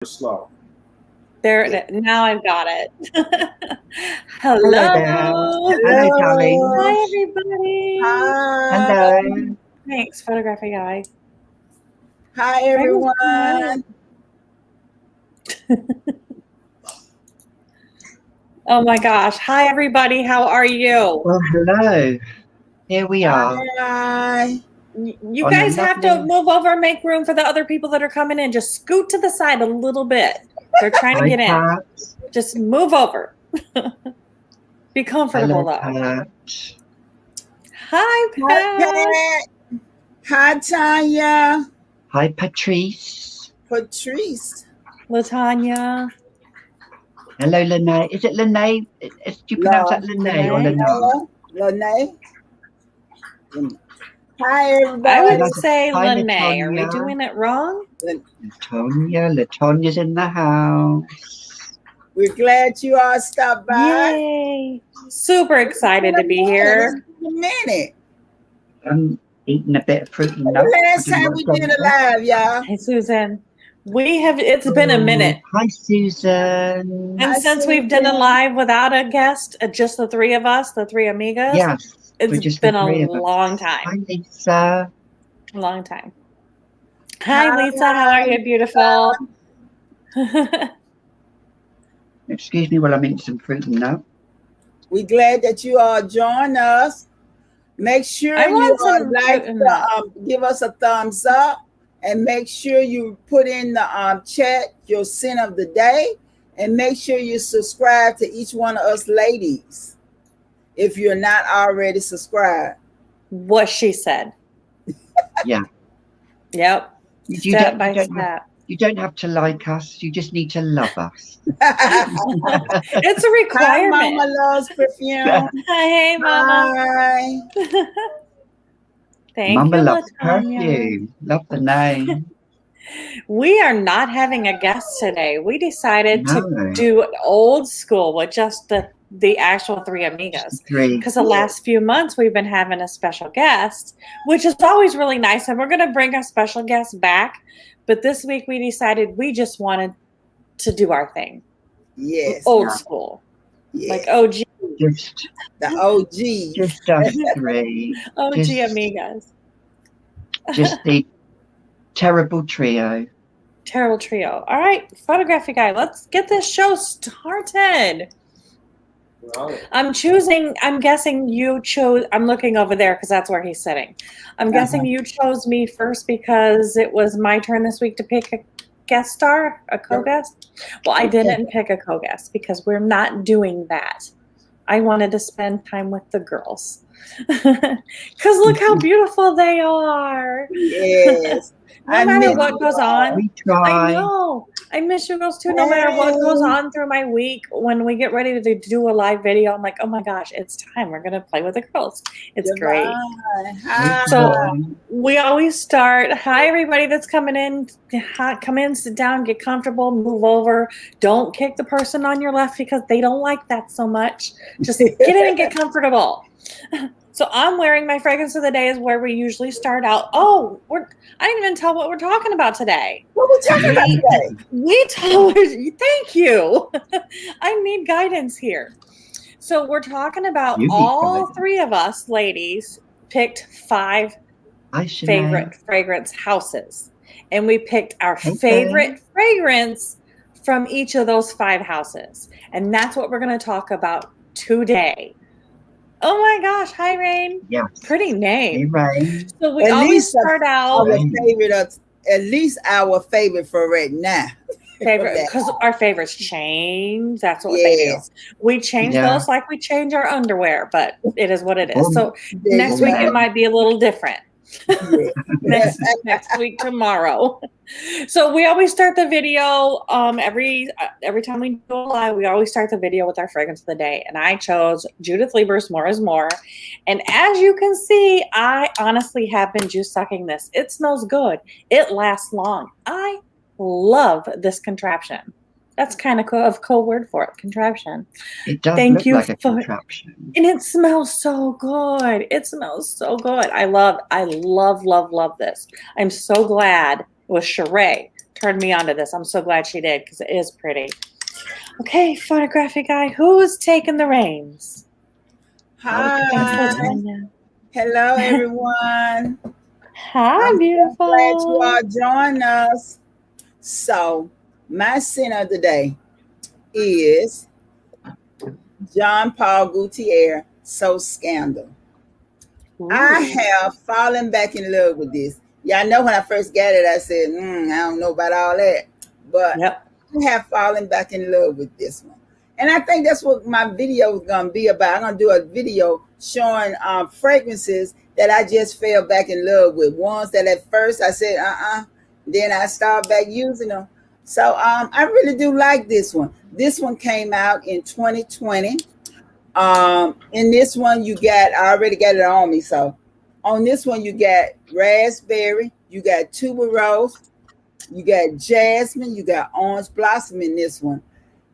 slow. There, now I've got it. Hello. Hello there. Hello, darling. Hi, everybody. Hi. Hello. Thanks, photography guy. Hi, everyone. Oh my gosh. Hi, everybody. How are you? Well, hello. Here we are. Hi. You On guys a have to lovely- move over and make room for the other people that are coming in. Just scoot to the side a little bit. They're trying to Hi, get in. Pat. Just move over. Be comfortable, Hello, though. Pat. Hi, Hi, Pat. Pat. Hi, Tanya. Hi, Patrice. Patrice. Latanya. Hello, Lene. Is it Lene? Do you pronounce that Lene or Lene? Lene? Lene. Hi, I everybody. would say Hi, Lene. Are we Latonya. doing it wrong? Latonya's in the house. We're glad you all stopped by. Yay. Super excited to be here. It's been a minute. I'm eating a bit of fruit and The nuts. last time we did a live, y'all. Hey, Susan. It's been a minute. Hi, Susan. And Hi, since we've done a live without a guest, just the three of us, the Three Amigos, Yes. we're it's just been the three a of us. long time. Hi, Lisa. Long time. Hi, Lisa. How are you, beautiful? Excuse me while I'm eating some fruit and nuts. We're glad that you all joined us. Make sure I you want all some like fruit and nuts. give us a thumbs up, and make sure you put in the chat your sin of the day, and make sure you subscribe to each one of us ladies if you're not already subscribed. What she said. Yeah. Yep. You Step don't- by you don't step. You don't have to like us. You just need to love us. It's a Hi, requirement. Mama loves perfume. Hey, Mama. Hi. Thank Mama you, loves Latanya. perfume. Love the name. We are not having a guest today. We decided No. to do old school with just the actual Three Amigos. Three. Because the last few months we've been having a special guest, which is always really nice. And we're going to bring a special guest back. But this week we decided we just wanted to do our thing. Yes. Old school. Yes. Like OG. Just The OG. just us three. OG Just- Amigas. Just the terrible trio. Terrible trio. All right, photography guy, let's get this show started. I'm guessing you chose, I'm looking over there because that's where he's sitting. I'm guessing you chose me first because it was my turn this week to pick a guest star, a co-guest. Well, I didn't pick a co-guest because we're not doing that. I wanted to spend time with the girls. Because look how beautiful they are. Yes. No matter what goes on. We try. I know. I miss you girls too. No matter what goes on through my week, when we get ready to do a live video, I'm like, oh my gosh, it's time. We're going to play with the girls. It's great. Hi. So we always start. Hi, everybody that's coming in. Come in, sit down, get comfortable, move over. Don't kick the person on your left because they don't like that so much. Just get in and get comfortable. So I'm wearing my fragrance of the day is where we usually start out. Oh, I didn't even tell what we're talking about today. What we talking about today? Thank you. I need guidance here. So we're talking about all three of us ladies picked 5 favorite fragrance houses. And we picked our favorite fragrance from each of those 5 houses. And that's what we're going to talk about today. Oh my gosh. Hi, Rain. Yes. Pretty name. Hey, Rain. So we always start out. Our favorite, at least our favorite for right now. Favorite, because our favorites change. That's what they do. We change those like we change our underwear, but it is what it is. So next week it might be a little different. next week tomorrow. So we always start the video every time we go live. We always start the video with our fragrance of the day, and I chose Judith Lieber's More is More. And as you can see, I honestly have been juice sucking this. It smells good. It lasts long. I love this contraption. That's kind of a cool word for it, contraption. It does look like a contraption. And it smells so good. It smells so good. I love this. I'm so glad it was Sheree turned me onto this. I'm so glad she did because it is pretty. Okay, photographic guy, who's taking the reins? Hi. Hello, everyone. Hi, beautiful. Glad you all joined us. So, my sin of the day is Jean Paul Gaultier, So Scandal. Ooh. I have fallen back in love with this. Y'all know when I first got it, I said, I don't know about all that. But I have fallen back in love with this one. And I think that's what my video is going to be about. I'm going to do a video showing fragrances that I just fell back in love with. Ones that at first I said, then I started back using them. So I really do like this one. This one came out in 2020. In this one, I already got it on me. So on this one, you got raspberry, you got tuberose, you got jasmine, you got orange blossom in this one.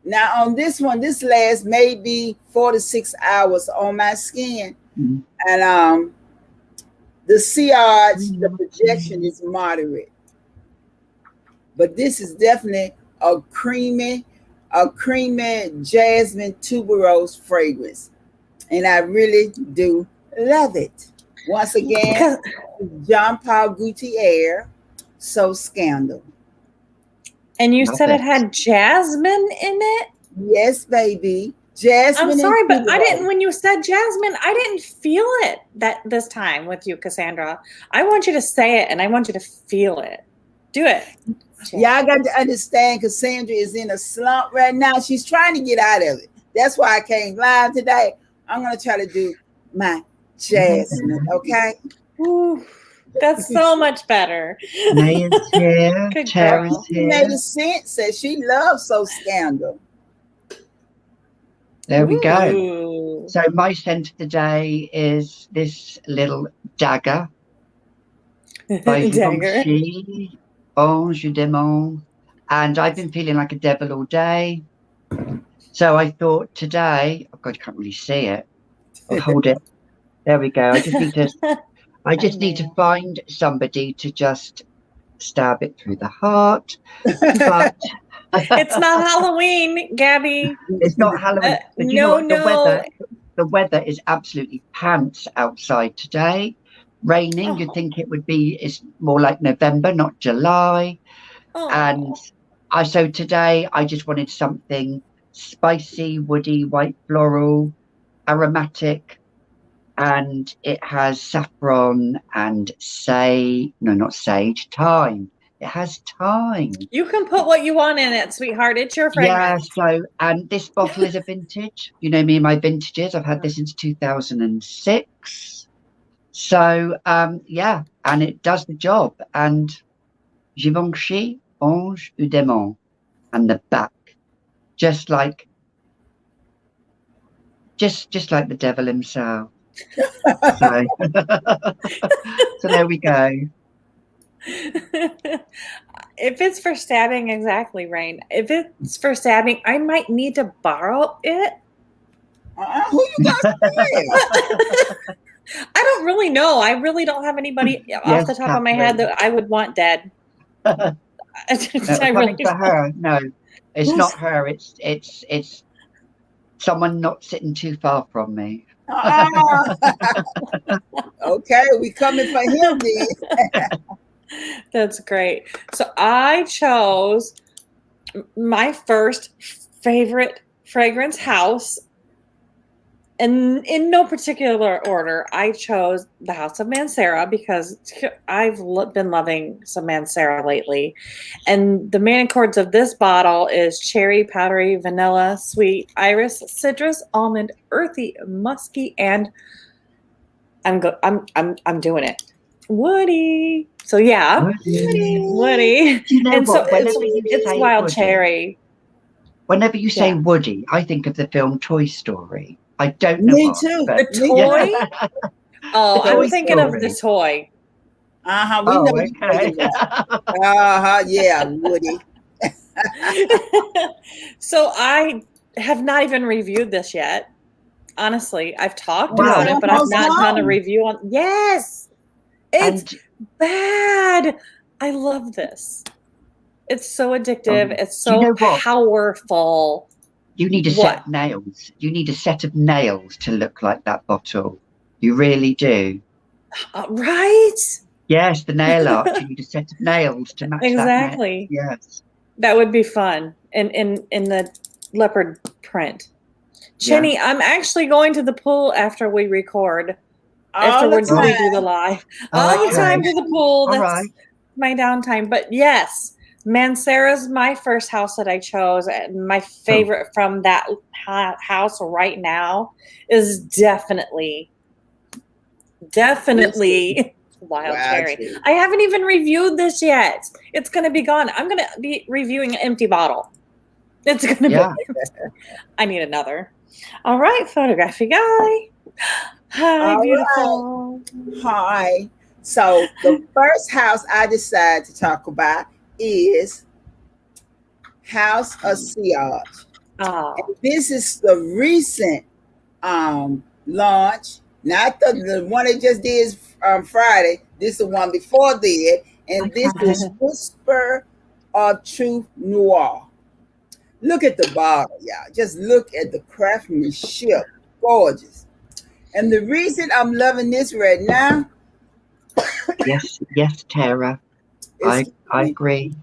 Now on this one, this lasts maybe 4 to 6 hours on my skin. Mm-hmm. And the CRH, the projection is moderate. But this is definitely a creamy jasmine tuberose fragrance. And I really do love it. Once again, Jean Paul Gaultier, So Scandal. And you said it had jasmine in it? Yes, baby. Jasmine. I'm sorry, but I didn't, when you said jasmine, I didn't feel it this time with you, Cassandra. I want you to say it and I want you to feel it. Do it. Y'all got to understand Cassandra is in a slump right now. She's trying to get out of it. That's why I came live today. I'm going to try to do my jasmine, okay? Ooh, that's so much better. Naya's here. Tara's here. Made sense. Says she loves So Scandal. There we go. So my scent of the day is this little dagger by Givenchy, Ange Demon. And I've been feeling like a devil all day. So I thought today, oh God, I can't really see it. I'll hold it. There we go. I just need to find somebody to just stab it through the heart. But it's not Halloween, Gaby. It's not Halloween. But you know what? The weather is absolutely pants outside today. Raining. You'd think it would be. It's more like November, not July. And so today I just wanted something spicy, woody, white floral, aromatic, and it has saffron and thyme. It has thyme. You can put what you want in it, sweetheart. It's your fragrance. Yeah, and this bottle is a vintage. You know me and my vintages. I've had this since 2006. So, and it does the job. And Givenchy, Ange Demon, and the back. Just like the devil himself. So there we go. If it's for stabbing, exactly, Rain. If it's for stabbing, I might need to borrow it. Who you got? I don't really know. I really don't have anybody off the top of my head that I would want dead. For her, no, it's not her. It's someone not sitting too far from me. Okay, we coming for him then. That's great. So I chose my first favorite fragrance house, and in no particular order. I chose the House of Mancera because I've been loving some Mancera lately. And the main accords of this bottle is cherry, powdery, vanilla, sweet, iris, citrus, almond, earthy, musky, and I'm doing it. Woody. So yeah, Woody. You know and what? So it's wild Woody, cherry. Whenever you say Woody, I think of the film Toy Story. I don't know. Me too. The toy? Oh, I'm thinking of the toy. Yeah, Woody. So I have not even reviewed this yet. Honestly, I've talked about it, but I've not done a review on. Yes, it's bad. I love this. It's so addictive. It's Do you so know what? powerful. You need a set of nails. You need a set of nails to look like that bottle. You really do. Right? Yes, the nail art. You need a set of nails to match exactly. that nail. Yes. That would be fun in the leopard print. Chinny, yeah. I'm actually going to the pool after we record. Afterwards, we do the live. All the time to the pool. That's my downtime. But yes, Mancera's my first house that I chose. And my favorite from that house right now is definitely Wild Cherry. I haven't even reviewed this yet. It's going to be gone. I'm going to be reviewing an empty bottle. It's going to be. I need another. All right, photography guy. Hi, all beautiful. Right. Hi. So the first house I decided to talk about is House of Sillage. And this is the recent launch, not the one that just did Friday. This is the one before that, and this is Whisper of Truth Noir. Look at the bottle, y'all. Just look at the craftsmanship. Gorgeous. And the reason I'm loving this right now. yes, Tara. I agree.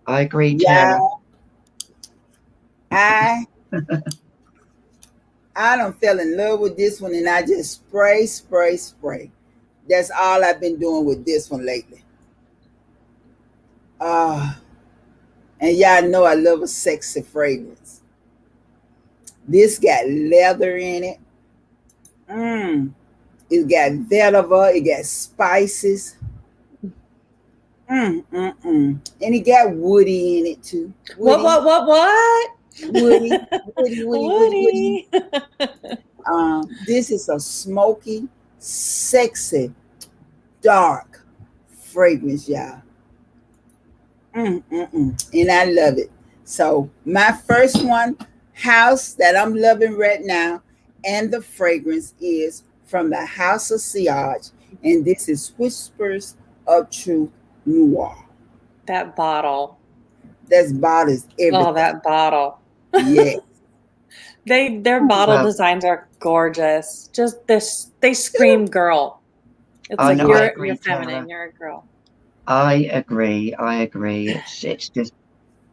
I agree, Tara. I done fell in love with this one, and I just spray. That's all I've been doing with this one lately. And y'all know I love a sexy fragrance. This got leather in it. It got vetiver. It got spices. And it got woody in it too. Woody. What? Woody. This is a smoky, sexy, dark fragrance, y'all. And I love it. So my first house that I'm loving right now, and the fragrance is from the House of Sillage, and this is Whispers of Truth Noir. That bottle. That bottle is everything. Oh, that bottle. Yeah. Their bottle designs are gorgeous. Just this, they scream girl. It's like you're feminine, you're a girl. I agree.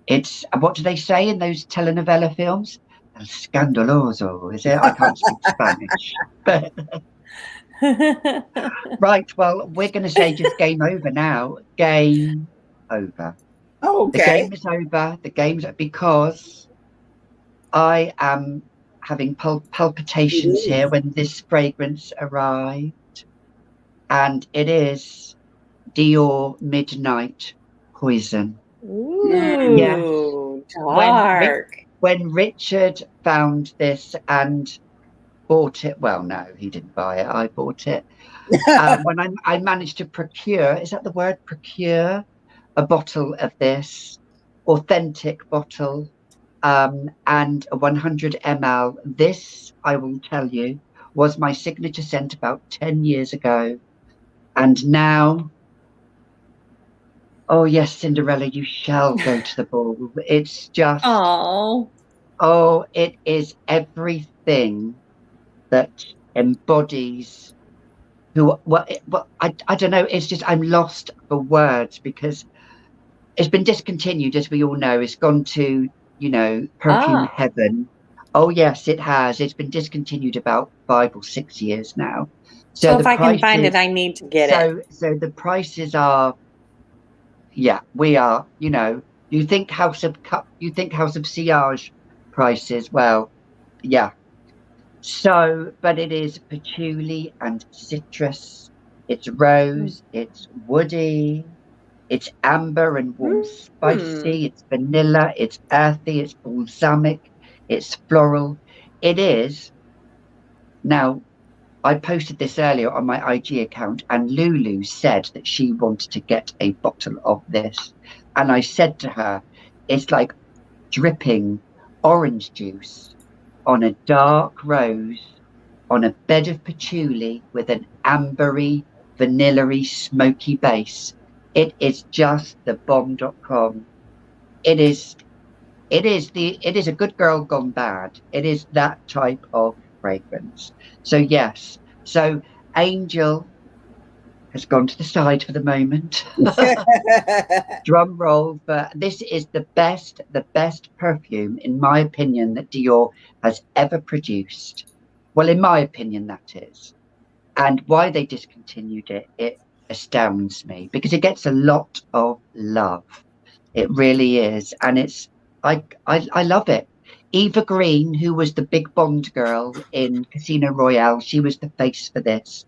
It's what do they say in those telenovela films? El scandaloso, is it? I can't speak Spanish. Right, well, we're going to say just game over now. Game over. Okay. The game is over. The game's because I am having palpitations here when this fragrance arrived. And it is Dior Midnight Poison. Ooh, yes. Dark. When Richard found this and bought it, well, no, he didn't buy it. I bought it. When I managed to procure, is that the word, procure, a bottle of this, authentic bottle, and a 100 ml. This, I will tell you, was my signature scent about 10 years ago. And now, oh yes, Cinderella, you shall go to the ball. It's just, it is everything that embodies I don't know. It's just, I'm lost for words because it's been discontinued, as we all know. It's gone to, perfume heaven. Oh yes, it has. It's been discontinued about 5 or 6 years now. So if I can find it, I need to get it. So the prices are, we are, you think House of Sillage prices, well, yeah. So, but it is patchouli and citrus, it's rose, it's woody, it's amber and warm spicy, it's vanilla, it's earthy, it's balsamic, it's floral. It is. Now, I posted this earlier on my IG account, and LouLou said that she wanted to get a bottle of this. And I said to her, it's like dripping orange juice on a dark rose, on a bed of patchouli with an ambery, vanilla-y, smoky base. It is just the bomb.com. it is a good girl gone bad. It is that type of fragrance. So yes. So Angel has gone to the side for the moment. Drum roll, but this is the best perfume, in my opinion, that Dior has ever produced. Well, in my opinion, that is. And why they discontinued it, it astounds me, because it gets a lot of love. It really is. And I love it. Eva Green, who was the big Bond girl in Casino Royale, she was the face for this.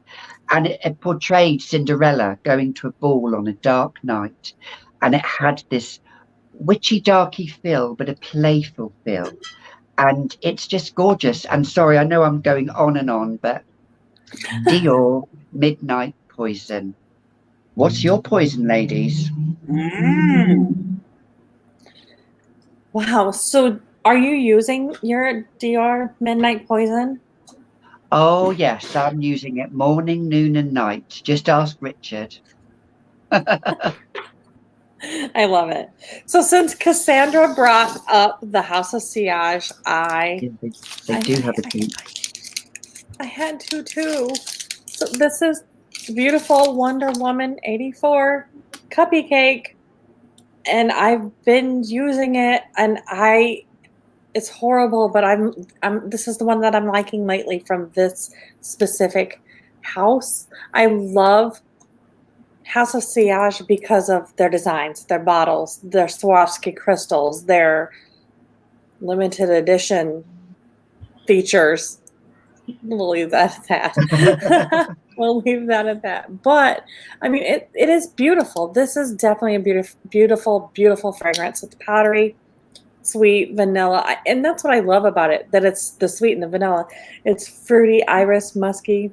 And it portrayed Cinderella going to a ball on a dark night. And it had this witchy, darky feel, but a playful feel. And it's just gorgeous. And sorry, I know I'm going on, but Dior Midnight Poison. What's your poison, ladies? Wow. So are you using your Dior Midnight Poison? Oh, yes, I'm using it morning, noon, and night. Just ask Richard. I love it. So since Cassandra brought up the House of Sillage, they do have a tea. I had to too. So this is beautiful Wonder Woman 84 Cuppy Cake. And I've been using it, and it's horrible, but this is the one that I'm liking lately from this specific house. I love House of Sillage because of their designs, their bottles, their Swarovski crystals, their limited edition features. We'll leave that at that. We'll leave that at that. But I mean, it is beautiful. This is definitely a beautiful fragrance. It's powdery, sweet, vanilla. And that's what I love about it, that it's the sweet and the vanilla. It's fruity, iris, musky,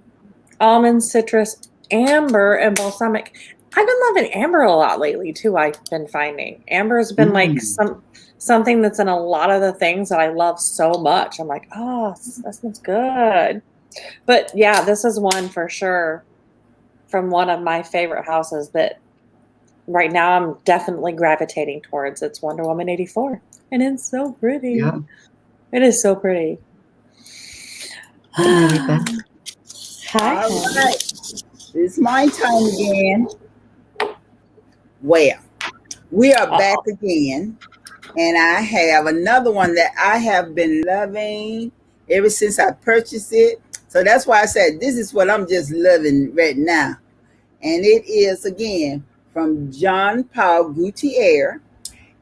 almond, citrus, amber, and balsamic. I've been loving amber a lot lately too. I've been finding amber has been like something that's in a lot of the things that I love so much. I'm like, oh, that smells good. But yeah, this is one for sure from one of my favorite houses that right now I'm definitely gravitating towards. It's Wonder Woman 84. And it's so pretty. Yeah. It is so pretty. Hi. All right. It's my time again. Well, we are back again. And I have another one that I have been loving ever since I purchased it. So that's why I said this is what I'm just loving right now. And it is, again, from Jean Paul Gaultier.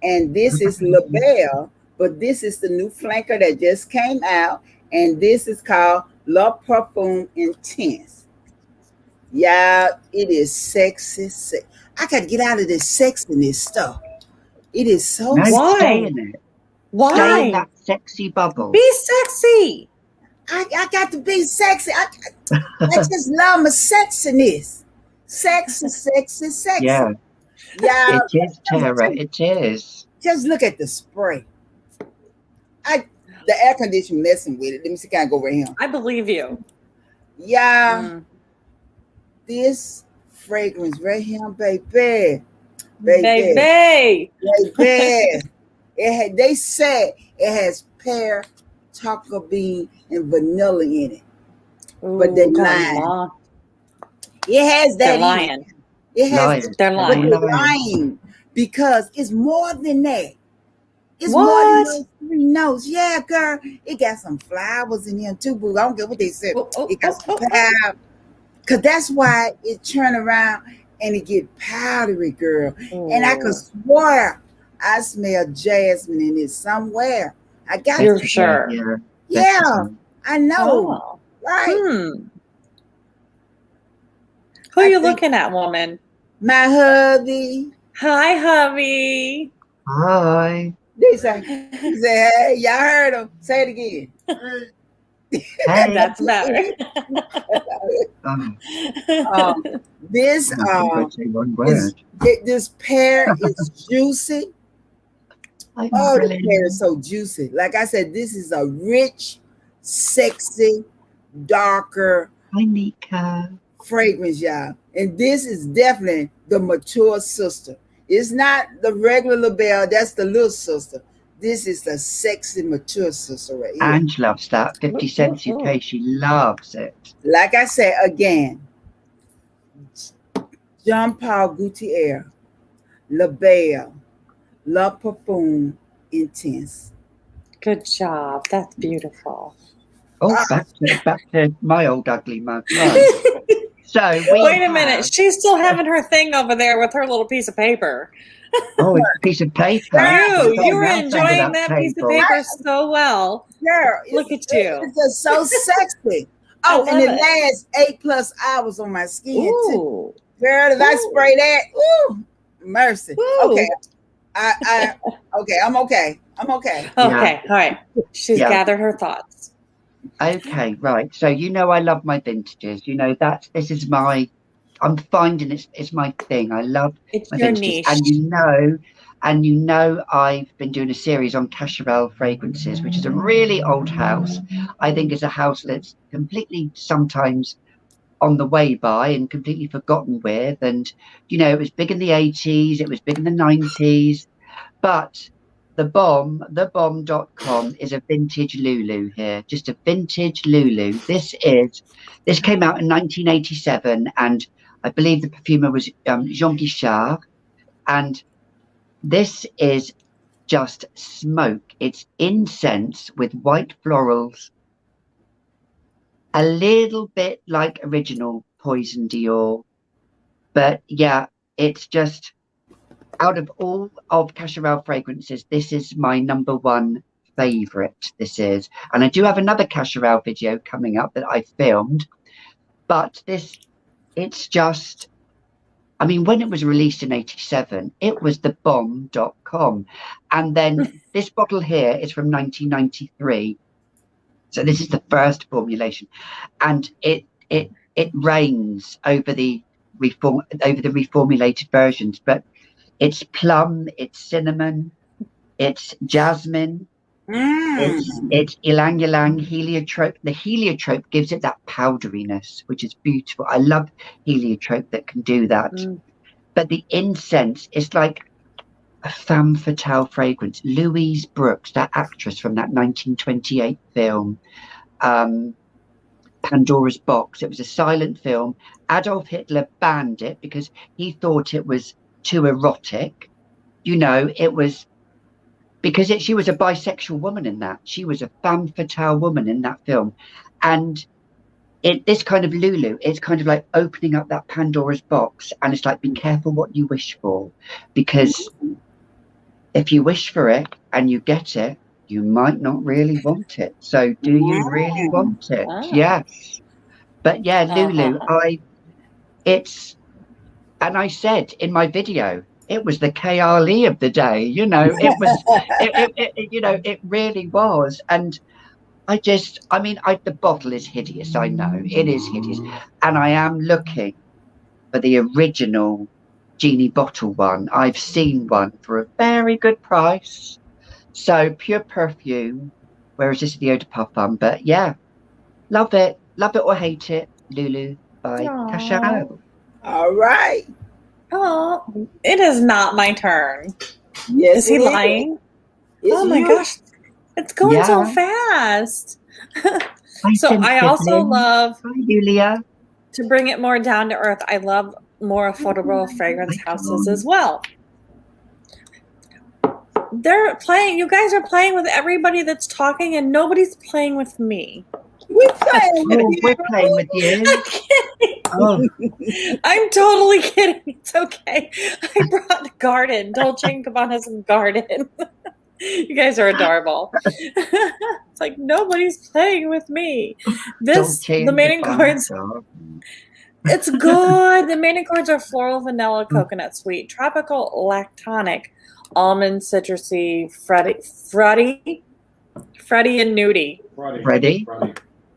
And this is Belle, but this is the new flanker that just came out. And this is called Le Parfum Intense. Yeah, it is sexy. I got to get out of this sexiness stuff. It is so Stay in it. Why? Stay in that sexy bubble. Be sexy. I got to be sexy. I just love my sexiness. Sexy. Yeah. Yeah. It is, Tara. It is. Just look at the spray. The air conditioner messing with it. Let me see. Can I go over here? I believe you. Yeah. This fragrance right here, baby. They said it has pear, chocolate bean, and vanilla in it. Ooh, but they're lying. It has that. They're lying. It has. They're lying. They're lying because it's more than that. It's what? More than those 3 notes. Yeah, girl. It got some flowers in here too, boo. I don't care what they said. It got some powder. Because that's why it turn around and it get powdery, girl. And I could swear I smell jasmine in it somewhere. I got You're sure. Yeah, I know. Oh. Right. Who are you looking at, woman? My hubby. Hi, hubby. Hi. He said, hey, y'all heard him. Say it again. Hey. That's better. This pear is juicy. The pear is so juicy. Like I said, this is a rich, sexy, darker fragrance, y'all. And this is definitely the mature sister. It's not the regular Belle. That's the little sister. This is the sexy, mature sister right here. Ange loves that. 50 Cent UK, she loves it. Like I said again, Jean Paul Gaultier, La Belle, La Parfum Intense. Good job. That's beautiful. Oh, back to my old ugly mug. Right. So wait a minute. She's still having her thing over there with her little piece of paper. Oh, it's a piece of paper. You were enjoying that piece of paper so well. Girl, look at you. It's just so sexy. Oh, and it lasts 8+ hours on my skin too. Girl, if I spray that, ooh, mercy. Ooh. Okay. I'm okay. Okay, all right. She's gathered her thoughts. Okay, right. So I love my vintages. I'm finding it's my thing. I love my your vintages. niche. And I've been doing a series on Cacharel fragrances, which is a really old house. I think it's a house that's completely sometimes on the way by and completely forgotten with. And it was big in the 80s, it was big in the 90s, but thebomb.com is a vintage LouLou here, just a vintage LouLou. This came out in 1987, and I believe the perfumer was Jean Guichard, and this is just smoke. It's incense with white florals, a little bit like original Poison Dior, but yeah, it's just, out of all of Cacharel fragrances, this is my number one favorite. This is, and I do have another Cacharel video coming up that I filmed, but it's just, I mean, when it was released in 87, it was the bomb.com. And then this bottle here is from 1993. So this is the first formulation, and it reigns over the reformulated versions, but it's plum, it's cinnamon, it's jasmine, it's ylang ylang, heliotrope. The heliotrope gives it that powderiness, which is beautiful. I love heliotrope that can do that. But the incense is like a femme fatale fragrance. Louise Brooks, that actress from that 1928 film, Pandora's Box. It was a silent film. Adolf Hitler banned it because he thought it was too erotic. It was because she was a bisexual woman in that. She was a femme fatale woman in that film. And this kind of LouLou, it's kind of like opening up that Pandora's box, and it's like, be careful what you wish for, because if you wish for it and you get it, you might not really want it. So do you really want it? Yes. But yeah, LouLou, and I said in my video, it was the KRLE of the day, it was, it really was. And the bottle is hideous. I know it is hideous. And I am looking for the original genie bottle one. I've seen one for a very good price. So Pure Perfume, whereas this is the Eau de Parfum. But yeah, love it or hate it. LouLou by Cacharel. All right. Oh, it is not my turn. Yes, is he lying? Oh my gosh, it's going so fast. So I also love Julia to bring it more down to earth. I love more affordable fragrance houses as well. They're playing. You guys are playing with everybody that's talking, and nobody's playing with me. We're playing with you. I'm totally kidding. It's okay. I brought garden, Dolce&Gabbana's garden. You guys are adorable. It's like nobody's playing with me. The main cards. It's good. The main cards are floral, vanilla, coconut sweet, tropical, lactonic, almond, citrusy, fruity, and nudie.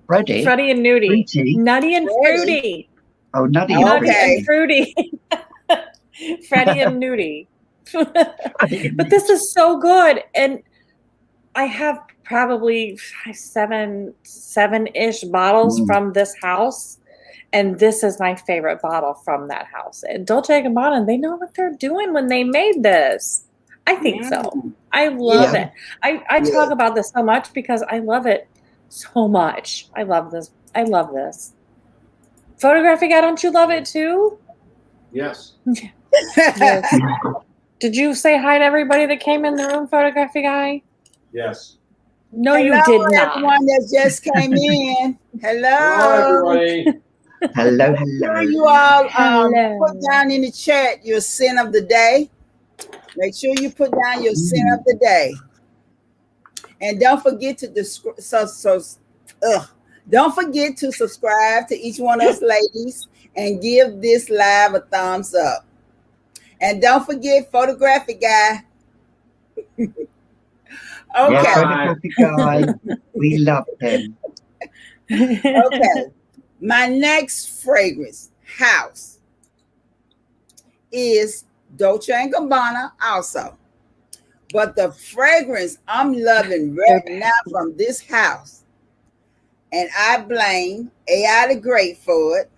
Fruity and nudie. Nutty and fruity. Oh, nutty and fruity. Fruity and nudie. But this is so good. And I have probably seven-ish bottles from this house. And this is my favorite bottle from that house. And Dolce&Gabbana, they know what they're doing when they made this. I think so. I love it. I talk about this so much because I love it so much. I love this. I love this. Photography guy, don't you love it too? Yes. Yes. Did you say hi to everybody that came in the room, photography guy? Yes. No, you did not. Everyone that just came in. Hello. Hello, everybody. Hello. Sure you all put down in the chat your sin of the day. Make sure you put down your sin of the day. And don't forget to don't forget to subscribe to each one of us ladies and give this live a thumbs up. And don't forget photographic guy. Okay. Yeah, photographic guy. We love him. Okay. My next fragrance house is Dolce&Gabbana also. But the fragrance I'm loving right now from this house, and I blame AI the Great for it.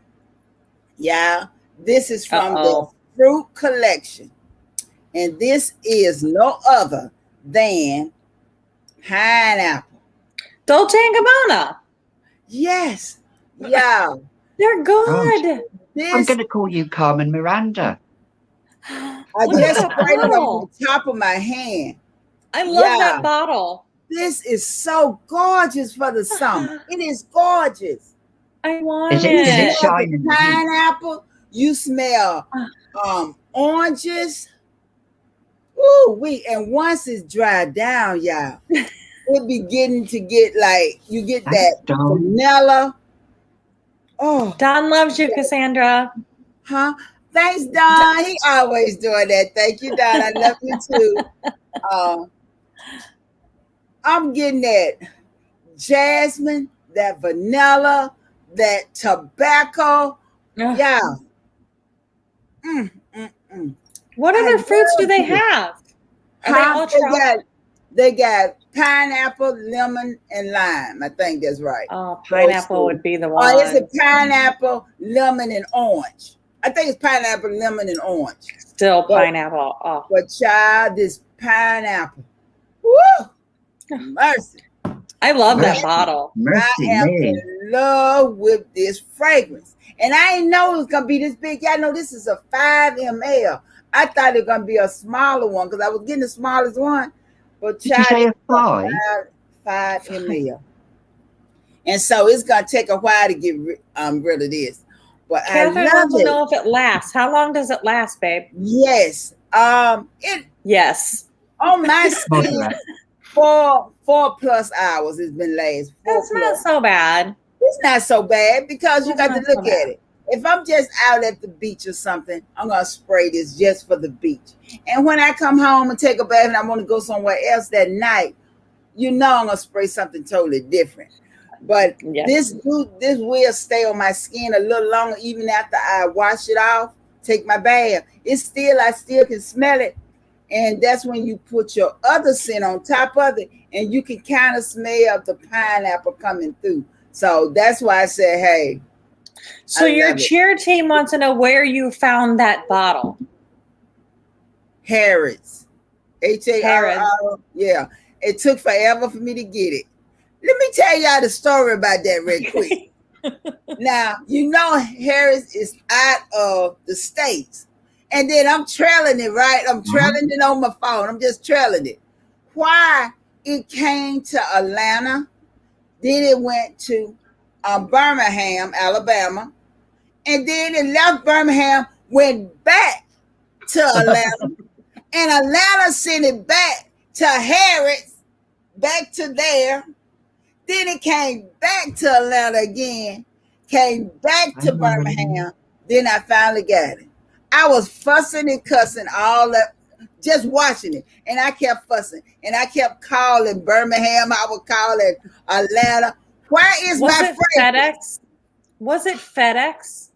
Yeah, this is from the Fruit Collection. And this is no other than pineapple. Dolce&Gabbana. Yes. Yeah. They're good. I'm going to call you Carmen Miranda. I just sprayed it on the top of my hand. I love that bottle. This is so gorgeous for the summer. It is gorgeous. I want it. Is it shining? Pineapple. You smell oranges. Ooh, and once it's dried down, y'all, it beginning to get like you get that vanilla. Oh, Don loves you, Cassandra. Huh? Thanks, Don. He always doing that. Thank you, Don. I love you too. I'm getting that jasmine, that vanilla, that tobacco. Yeah. What other fruits do they have? They got pineapple, lemon, and lime. I think that's right. Oh, pineapple would be the one. Oh, it's a pineapple, lemon, and orange. I think it's pineapple, lemon, and orange. Still pineapple. Oh. But child, this pineapple. Woo! Mercy. I love that bottle. Mercy, I am in love with this fragrance. And I didn't know it was going to be this big. Y'all know this is a 5 ml. I thought it was going to be a smaller one because I was getting the smallest one. But child, did you say a 5 ml. And so it's going to take a while to get rid of this. But Catherine wants to know if it lasts. How long does it last, babe? Yes. Yes. On my skin, 4+ hours it's been last. That's not so bad. It's not so bad because you got to look at it. If I'm just out at the beach or something, I'm going to spray this just for the beach. And when I come home and take a bath and I want to go somewhere else that night, I'm going to spray something totally different. But this will stay on my skin a little longer even after I wash it off, take my bath. I still can smell it. And that's when you put your other scent on top of it and you can kind of smell the pineapple coming through. So that's why I said, hey. So your cheer team wants to know where you found that bottle. Harrods. Harrods. Yeah. It took forever for me to get it. Let me tell y'all the story about that real quick. Now, Harris is out of the States. And then I'm trailing it, right? I'm trailing it on my phone. I'm just trailing it. Why it came to Atlanta, then it went to Birmingham, Alabama. And then it left Birmingham, went back to Atlanta. And Atlanta sent it back to Harrods, back to there. Then it came back to Atlanta again, came back to Birmingham. Then I finally got it. I was fussing and cussing all that, just watching it. And I kept fussing. And I kept calling Birmingham. I would call it Atlanta. Where is my FedEx? Was it FedEx?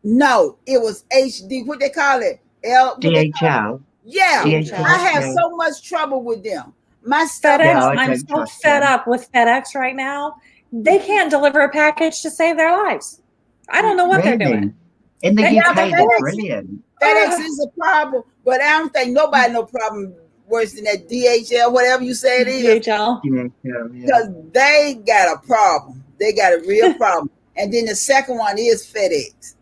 No, it was HD. What they call it? DHL. Yeah. DHL. I have so much trouble with them. My stuff. FedEx, I'm so fed up with FedEx right now. They can't deliver a package to save their lives. I don't know what they're doing. In the Yeah, UK, but they're brilliant. FedEx is a problem, but I don't think nobody no problem worse than that DHL, whatever you say it is. DHL. Because they got a problem. They got a real problem. And then the second one is FedEx.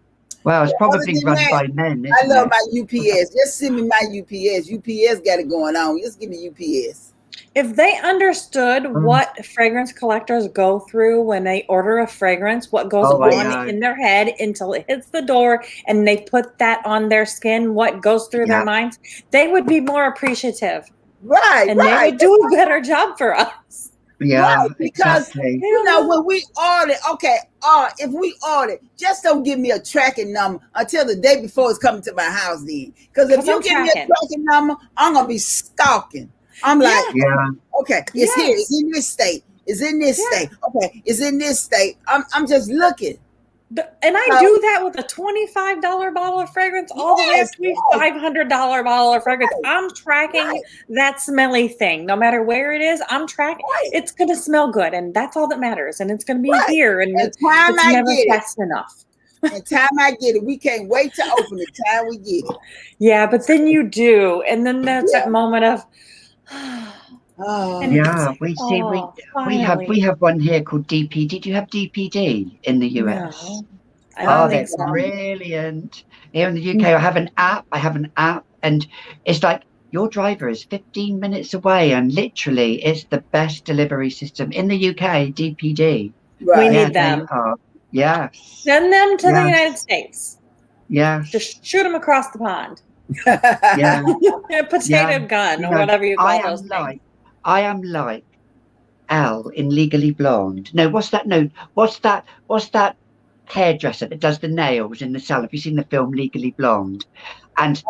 Well, it's probably run by men, isn't I love it? my UPS. Just send me my UPS. UPS got it going on. Just give me UPS. If they understood what fragrance collectors go through when they order a fragrance, what goes on in their head until it hits the door and they put that on their skin, what goes through their minds, they would be more appreciative. Right. And they would do a better job for us. Yeah, right, because you know when we order, if we order, just don't give me a tracking number until the day before it's coming to my house. Then, because if you give me a tracking number, I'm gonna be stalking. I'm like, okay, it's here, it's in this state, it's in this state, okay, it's in this state. I'm just looking. And I do that with a $25 bottle of fragrance all the way up to a $500 bottle of fragrance. I'm tracking that smelly thing. No matter where it is, I'm tracking. It's going to smell good, and that's all that matters. And it's going to be here, and it's never fast enough. The time I get it, we can't wait to open the time we get it. Yeah, but then you do. And then there's that moment of... we have one here called DPD. Do you have DPD in the US? No, they're brilliant. Here in the UK, I have an app, and it's like your driver is 15 minutes away, and literally it's the best delivery system in the UK. DPD. We need them. Send them to the United States. Yeah. Just shoot them across the pond. A potato gun or whatever you call those things. I am like Elle in Legally Blonde. No, what's that hairdresser that does the nails in the salon? Have you seen the film Legally Blonde? And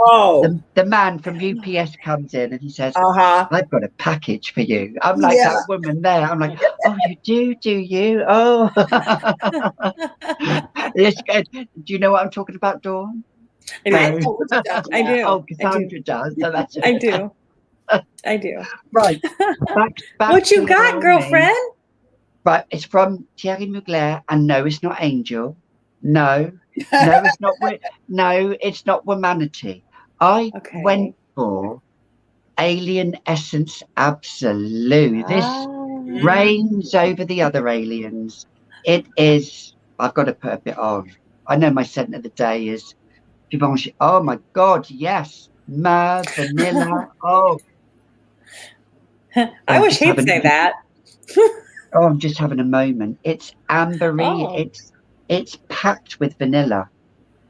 the man from UPS comes in and he says, I've got a package for you. I'm like that woman there. I'm like, oh, you do you? Oh. It's good. Do you know what I'm talking about, Dawn? I do. Oh, Cassandra does. So that's I do. I do. Right. Back what you got, girlfriend? Right. It's from Thierry Mugler, and no, it's not Angel. No, it's not. No, it's not Womanity. I went for Alien Essence Absolue. This reigns over the other aliens. It is. I've got to put a bit on. I know my scent of the day is Givenchy. Oh my God, yes. Myrrh, vanilla. I wish he'd say that. I'm just having a moment. It's ambery. It's packed with vanilla.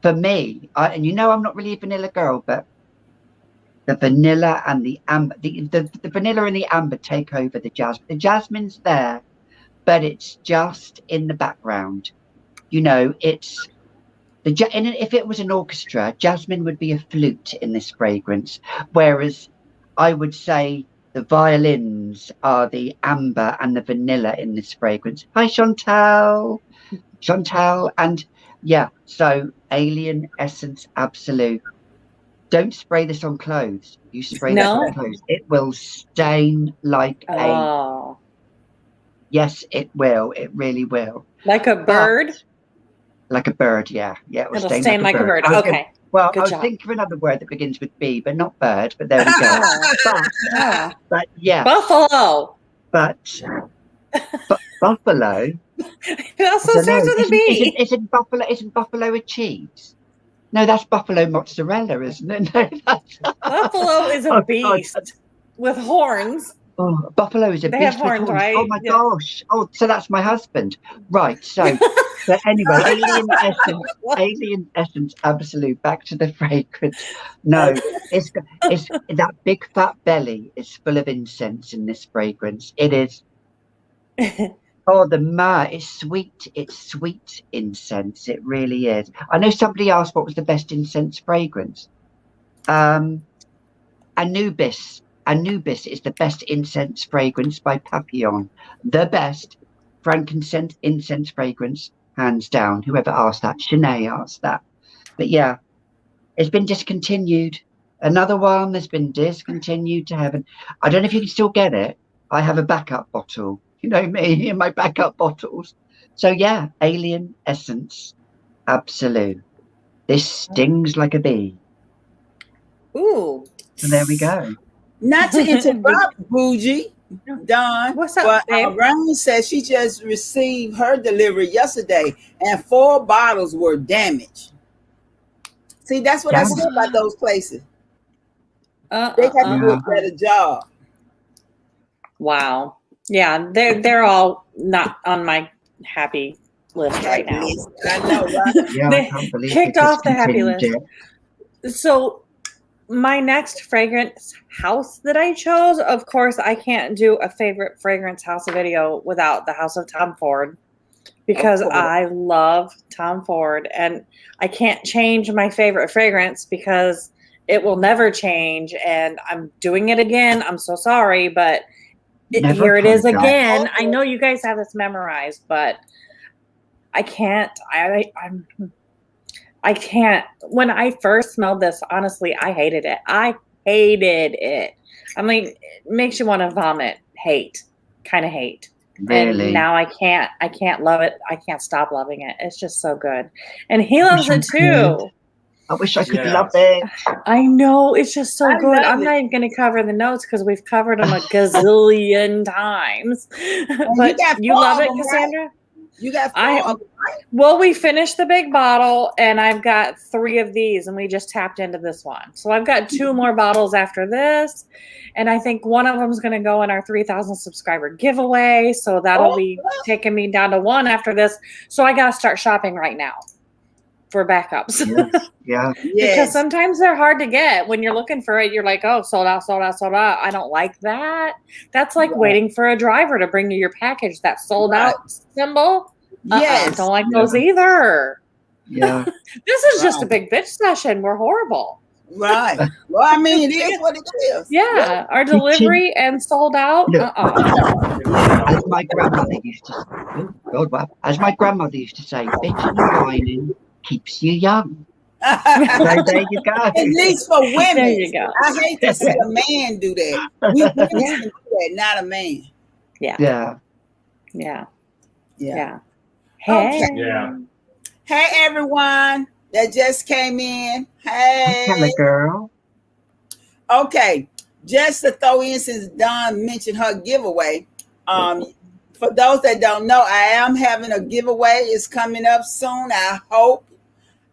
For me, and you know I'm not really a vanilla girl, but the vanilla and the amber, the vanilla and the amber take over the jasmine. The jasmine's there, but it's just in the background. You know, it's if it was an orchestra, jasmine would be a flute in this fragrance, whereas I would say the violins are the amber and the vanilla in this fragrance. Hi, Chantal, and so Alien Essence Absolute. Don't spray this on clothes. You spray this on clothes, it will stain like yes, it will. It really will. Like a bird. Like a bird, yeah. It'll stain like a bird. Okay. Well, I was thinking of another word that begins with B, but not bird. But there we go. but yeah, buffalo. But buffalo. It also starts with a B. Isn't buffalo a cheese? No, that's buffalo mozzarella, isn't it? No, buffalo is a beast with horns. Oh, buffalo is a beast. They have horns, right? Oh my gosh. Oh, so that's my husband. Right. So, but anyway, Alien Essence Absolute. Back to the fragrance. No, it's that big fat belly is full of incense in this fragrance. It is. Oh, the myrrh is sweet. It's sweet incense. It really is. I know somebody asked what was the best incense fragrance. Anubis. Anubis is the best incense fragrance by Papillon. The best frankincense incense fragrance, hands down. Whoever asked that, Shanae asked that. But yeah, it's been discontinued. Another one that's been discontinued to heaven. I don't know if you can still get it. I have a backup bottle. You know me in my backup bottles. So yeah, Alien Essence Absolute. This stings like a bee. Ooh. So there we go. Not to interrupt, Bougie, Don. What's up, babe? Rain says she just received her delivery yesterday, and 4 bottles were damaged. See, that's what I said about those places. They got to do a better job. Wow. Yeah, they're all not on my happy list right now. I know, right? Yeah, They I can't believe kicked they off the happy list. it. So my next fragrance house that I chose, of course, I can't do a favorite fragrance house video without the House of Tom Ford, because I love Tom Ford, and I can't change my favorite fragrance because it will never change, and I'm doing it again. I'm so sorry, but here it is again. I know you guys have this memorized, but I can't. I can't. When I first smelled this, honestly, I hated it. I mean, it makes you want to vomit. Kind of hate. Really? And now I can't love it. I can't stop loving it. It's just so good. And he loves it too. I wish I could love it. I know. It's just so good. I'm not even going to cover the notes because we've covered them a gazillion times. But you love it, Cassandra? Right? You got 4 of them, right? Well, we finished the big bottle, and I've got 3 of these, and we just tapped into this one. So I've got 2 more bottles after this, and I think one of them is going to go in our 3,000 subscriber giveaway. So that'll be taking me down to 1 after this. So I got to start shopping right now for backups. Yeah. Because sometimes they're hard to get. When you're looking for it, you're like, oh, sold out. I don't like that. That's like waiting for a driver to bring you your package. That sold out symbol. Yes. Don't like those either. Yeah. This is just a big bitch session. We're horrible. Right. Well, I mean, it is what it is. Yeah. Our delivery and sold out. As my grandmother used to as my grandmother used to say, bitching and whining keeps you young. So there you go. At least for women. There you go. I hate to see a man do that. We women can do that, not a man. Yeah. Hey. Okay. Hey, everyone that just came in. Hey. Hello, girl. Okay. Just to throw in, since Dawn mentioned her giveaway, for those that don't know, I am having a giveaway. It's coming up soon. I hope.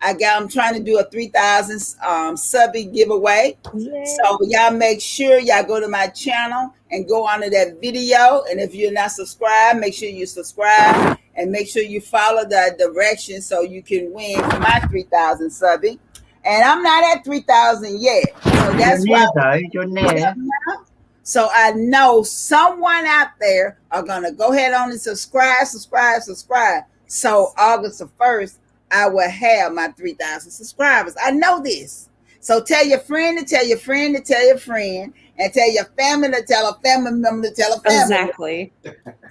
I'm trying to do a 3,000 subby giveaway. So y'all make sure y'all go to my channel and go onto that video. And if you're not subscribed, make sure you subscribe and make sure you follow the directions so you can win my 3,000 subby. And I'm not at 3,000 yet. So that's you're near. So I know someone out there are gonna go ahead on and subscribe. So August the 1st, I will have my 3,000 subscribers. I know this. So tell your friend to tell your friend to tell your friend, and tell your family to tell a family member to tell a family Exactly.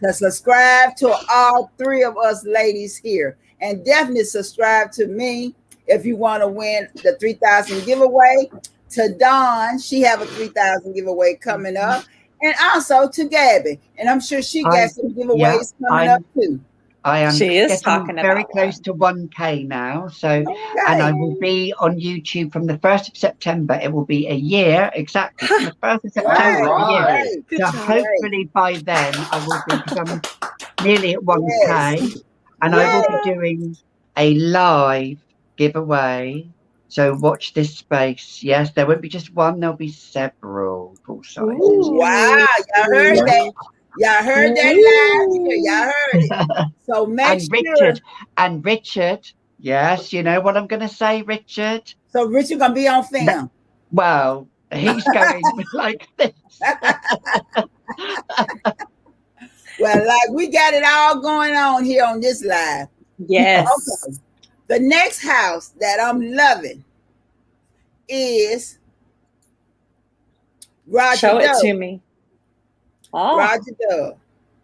to subscribe to all 3 of us ladies here. And definitely subscribe to me if you want to win the 3,000 giveaway. To Dawn, she have a 3,000 giveaway coming up. And also to Gaby. And I'm sure she got some giveaways coming up too. I am talking very close to 1K now. So, and I will be on YouTube from the 1st of September. It will be a year exactly from the 1st of September. Right. So hopefully by then I will be, because I'm nearly at 1K, and I will be doing a live giveaway. So watch this space. Yes, there won't be just one, there'll be several full sizes. Wow, y'all heard that. Y'all heard that live here. Y'all heard it. So make sure. Richard, yes, you know what I'm going to say, Richard? So Richard going to be on film. Well, he's going like this. Well, like we got it all going on here on this live. Yes. Okay. The next house that I'm loving is Roja. Show it to me. Oh. Roja.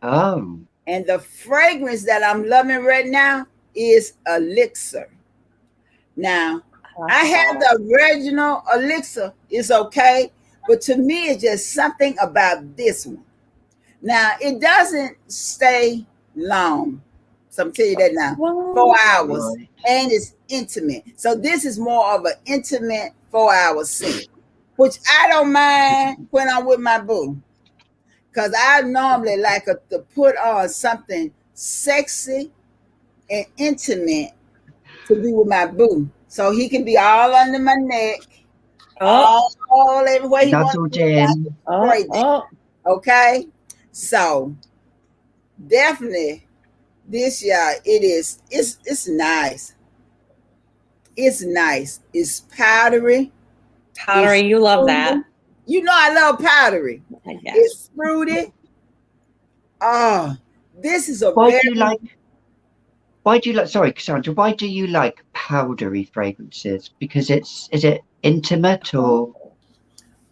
Oh. And the fragrance that I'm loving right now is Elixir. Now, I have the original Elixir. It's okay. But to me, it's just something about this one. Now, it doesn't stay long. So I'm telling you that now. What? 4 hours. Right. And it's intimate. So this is more of an intimate 4-hour scent, which I don't mind when I'm with my boo. Because I normally like to put on something sexy and intimate to be with my boo. So he can be all under my neck, all everywhere he wants Nuzzled to be. in. Okay? So definitely this year it's nice. It's nice. It's powdery. Powdery, It's you love fruity. that. You know I love powdery. Yeah. It's fruity. Oh, this is a Why do you like, sorry, Cassandra, why do you like powdery fragrances? Because is it intimate or?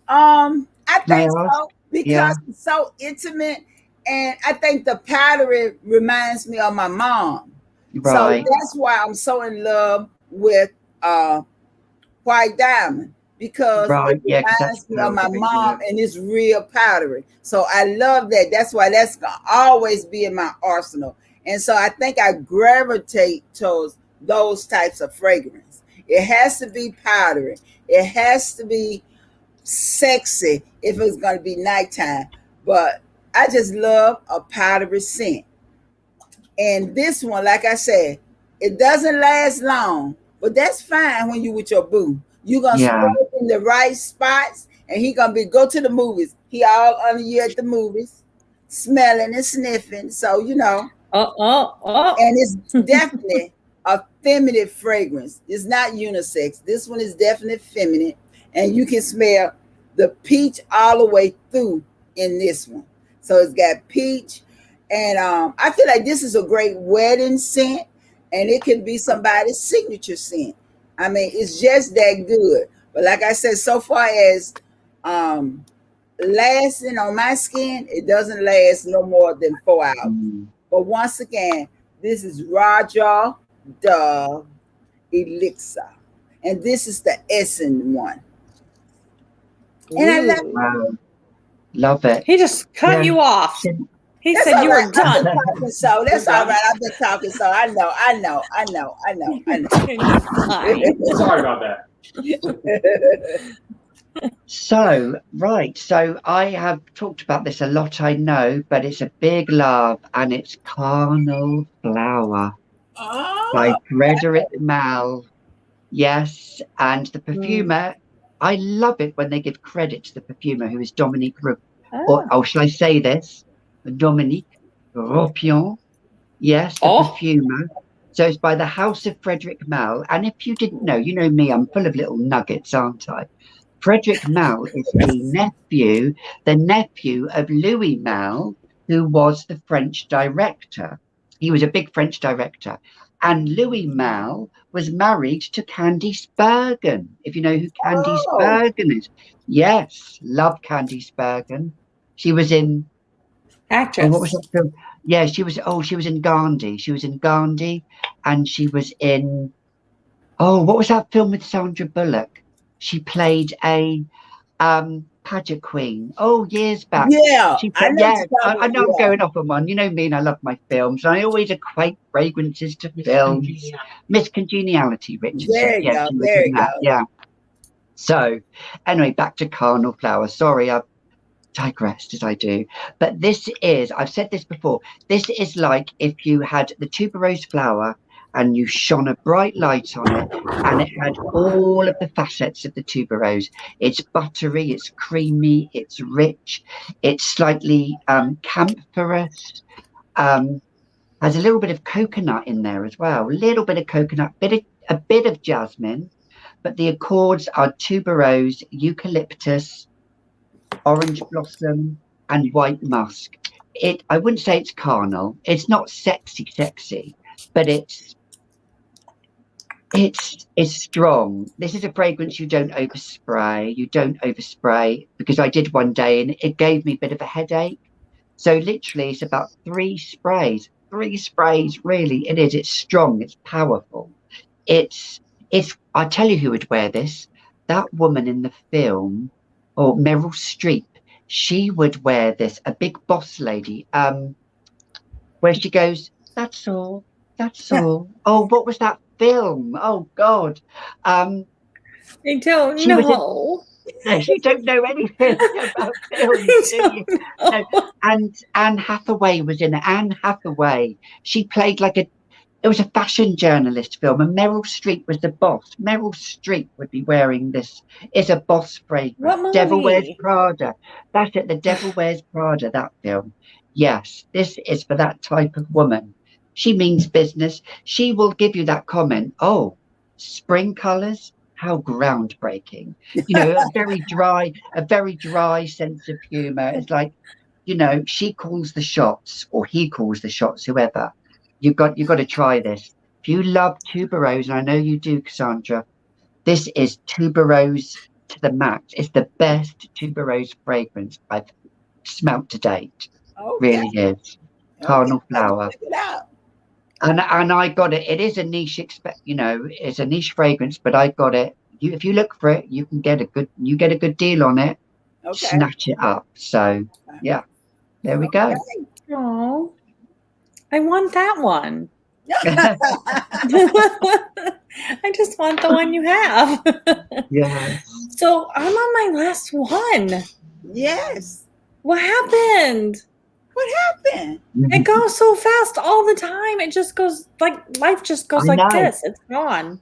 I think Noir? so, because it's so intimate, and I think the powdery reminds me of my mom. So Right. that's why I'm so in love with White Diamond, because Right, it yeah, 'cause that's reminds me of my powdery, mom, yeah. and it's real powdery. So I love that. That's why that's gonna always be in my arsenal. And so I think I gravitate towards those types of fragrance. It has to be powdery. It has to be sexy if it's going to be nighttime. But I just love a powdery scent. And this one, like I said, it doesn't last long, but that's fine when you with your boo. You're going to spray it in the right spots, and he going to go to the movies. He all under you at the movies, smelling and sniffing. So, you know. And it's definitely a feminine fragrance. It's not unisex. This one is definitely feminine. And you can smell the peach all the way through in this one. So it's got peach. And I feel like this is a great wedding scent. And it can be somebody's signature scent. I mean, it's just that good. But like I said, so far as lasting on my skin, it doesn't last no more than 4 hours. But once again, this is Roja the Elixir. And this is the Essence one. And I love it. Wow. Love it. He just cut you off. He That's said you right. were done. So that's all right. I've been talking, so I know. Sorry about that. So, right. So I have talked about this a lot, I know, but it's a big love, and it's Carnal Flower by Frederic Malle. Yes. And the perfumer, I love it when they give credit to the perfumer, who is Dominique or shall I say this? Dominique Ropion. Yes, the perfumer. So it's by the House of Frederic Malle. And if you didn't know, you know me, I'm full of little nuggets, aren't I? Frederic Malle is the nephew of Louis Malle, who was the French director. He was a big French director. And Louis Malle was married to Candice Bergen, if you know who Candice Bergen is. Yes, love Candice Bergen. She was in... Actress. What was that film? Yeah, she was in Gandhi. She was in Gandhi, and she was in... what was that film with Sandra Bullock? She played a pageant queen. Years back. Yeah, I know I'm going off on one. You know me, and I love my films. I always equate fragrances to films. Miss Congeniality, Richardson. There you go. Yeah. So, anyway, back to Carnal Flower. Sorry, I've digressed as I do. But this is, I've said this before, this is like if you had the tuberose flower and you shone a bright light on it, and it had all of the facets of the tuberose. It's buttery, it's creamy, it's rich, it's slightly camphorous, has a little bit of coconut in there as well, a little bit of coconut, a bit of jasmine, but the accords are tuberose, eucalyptus, orange blossom, and white musk. I wouldn't say it's carnal. It's not sexy, but it's strong. This is a fragrance you don't overspray. Because I did one day and it gave me a bit of a headache. So literally it's about 3 sprays. 3 sprays, really. It is. It's strong. It's powerful. I tell you who would wear this. That woman in the film, or Meryl Streep, she would wear this, a big boss lady, where she goes, "That's all. That's all. Oh, what was that film? Oh God. I don't know. You don't know anything about films, do you? No. And Anne Hathaway was in it. Anne Hathaway. She played like it was a fashion journalist film, and Meryl Streep was the boss. Meryl Streep would be wearing this. It's a boss fragrance. What movie? Devil Wears Prada. That's it. The Devil Wears Prada. That film. Yes, this is for that type of woman. She means business. She will give you that comment. Oh, spring colours. How groundbreaking. You know, a very dry sense of humour. It's like, you know, she calls the shots, or he calls the shots, whoever. You've got to try this. If you love tuberose, and I know you do, Cassandra, this is tuberose to the max. It's the best tuberose fragrance I've smelt to date. Okay. Really is. Carnal flower. Check it out. And I got it. It is a niche, it's a niche fragrance, but I got it. If you look for it, you get a good deal on it. Okay. Snatch it up. So yeah, there we go. Oh, I want that one. I just want the one you have. Yeah. So I'm on my last one. Yes. What happened? What happened? It goes so fast all the time. It just goes like life just goes like this. It's gone.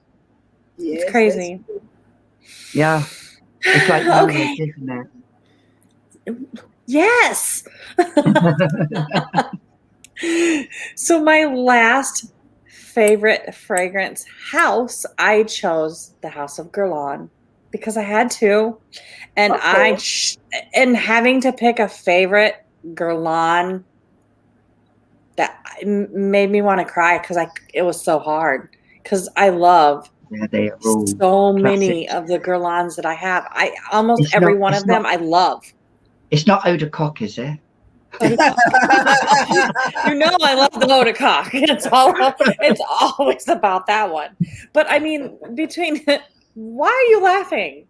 Yes, it's crazy. Yeah. It's like okay. Isn't it? Yes. So my last favorite fragrance house, I chose the House of Guerlain because I had to, and and having to pick a favorite Guerlain that made me want to cry because it was so hard because I love so many of the Guerlains that I have. Almost every one of them I love. It's not eau de coque, is it? You know I love the eau de coque. It's always about that one. But I mean, why are you laughing?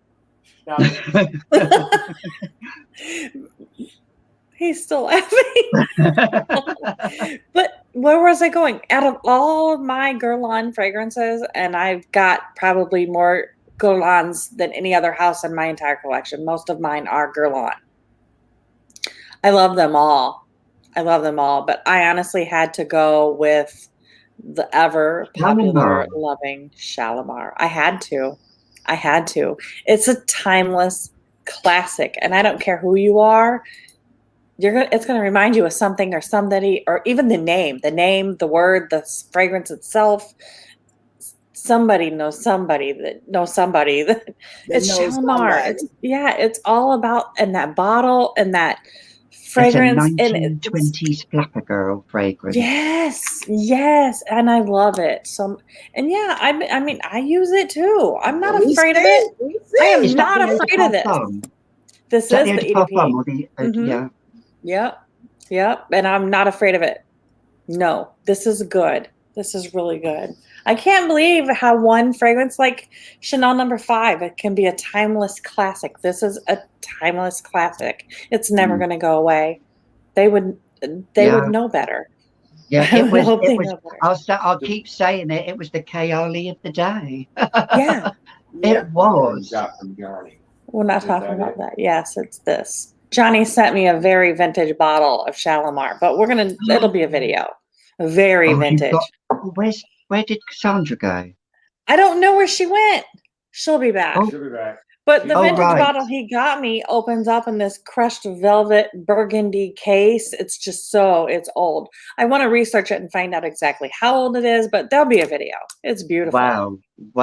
He's still laughing. But where was I going? Out of all of my Guerlain fragrances, and I've got probably more Guerlains than any other house in my entire collection. Most of mine are Guerlain. I love them all. But I honestly had to go with the ever popular, loving Shalimar. I had to. It's a timeless classic, and I don't care who you are. It's going to remind you of something or somebody, or even the name, the word, the fragrance itself. Somebody knows somebody that knows somebody that it's Shalimar. It's all about, and that bottle and that fragrance. It's a 1920s flapper girl fragrance. Yes, and I love it. So, and yeah, I mean, I use it too. I'm not afraid of it. I am not afraid of this. This is the EDP. Yep. And I'm not afraid of it. No, this is good. This is really good. I can't believe how one fragrance like Chanel No. 5, it can be a timeless classic. This is a timeless classic. It's never going to go away. They would know better. Yeah, it was. I'll keep saying it. It was the Kayali of the day. It was. We're not talking about that. Yes, it's this. Johnny sent me a very vintage bottle of Shalimar, but it'll be a video. Very vintage. Where did Cassandra go? I don't know where she went. She'll be back. She'll be back. But the vintage bottle he got me opens up in this crushed velvet burgundy case. It's just it's old. I want to research it and find out exactly how old it is, but there'll be a video. It's beautiful. Wow.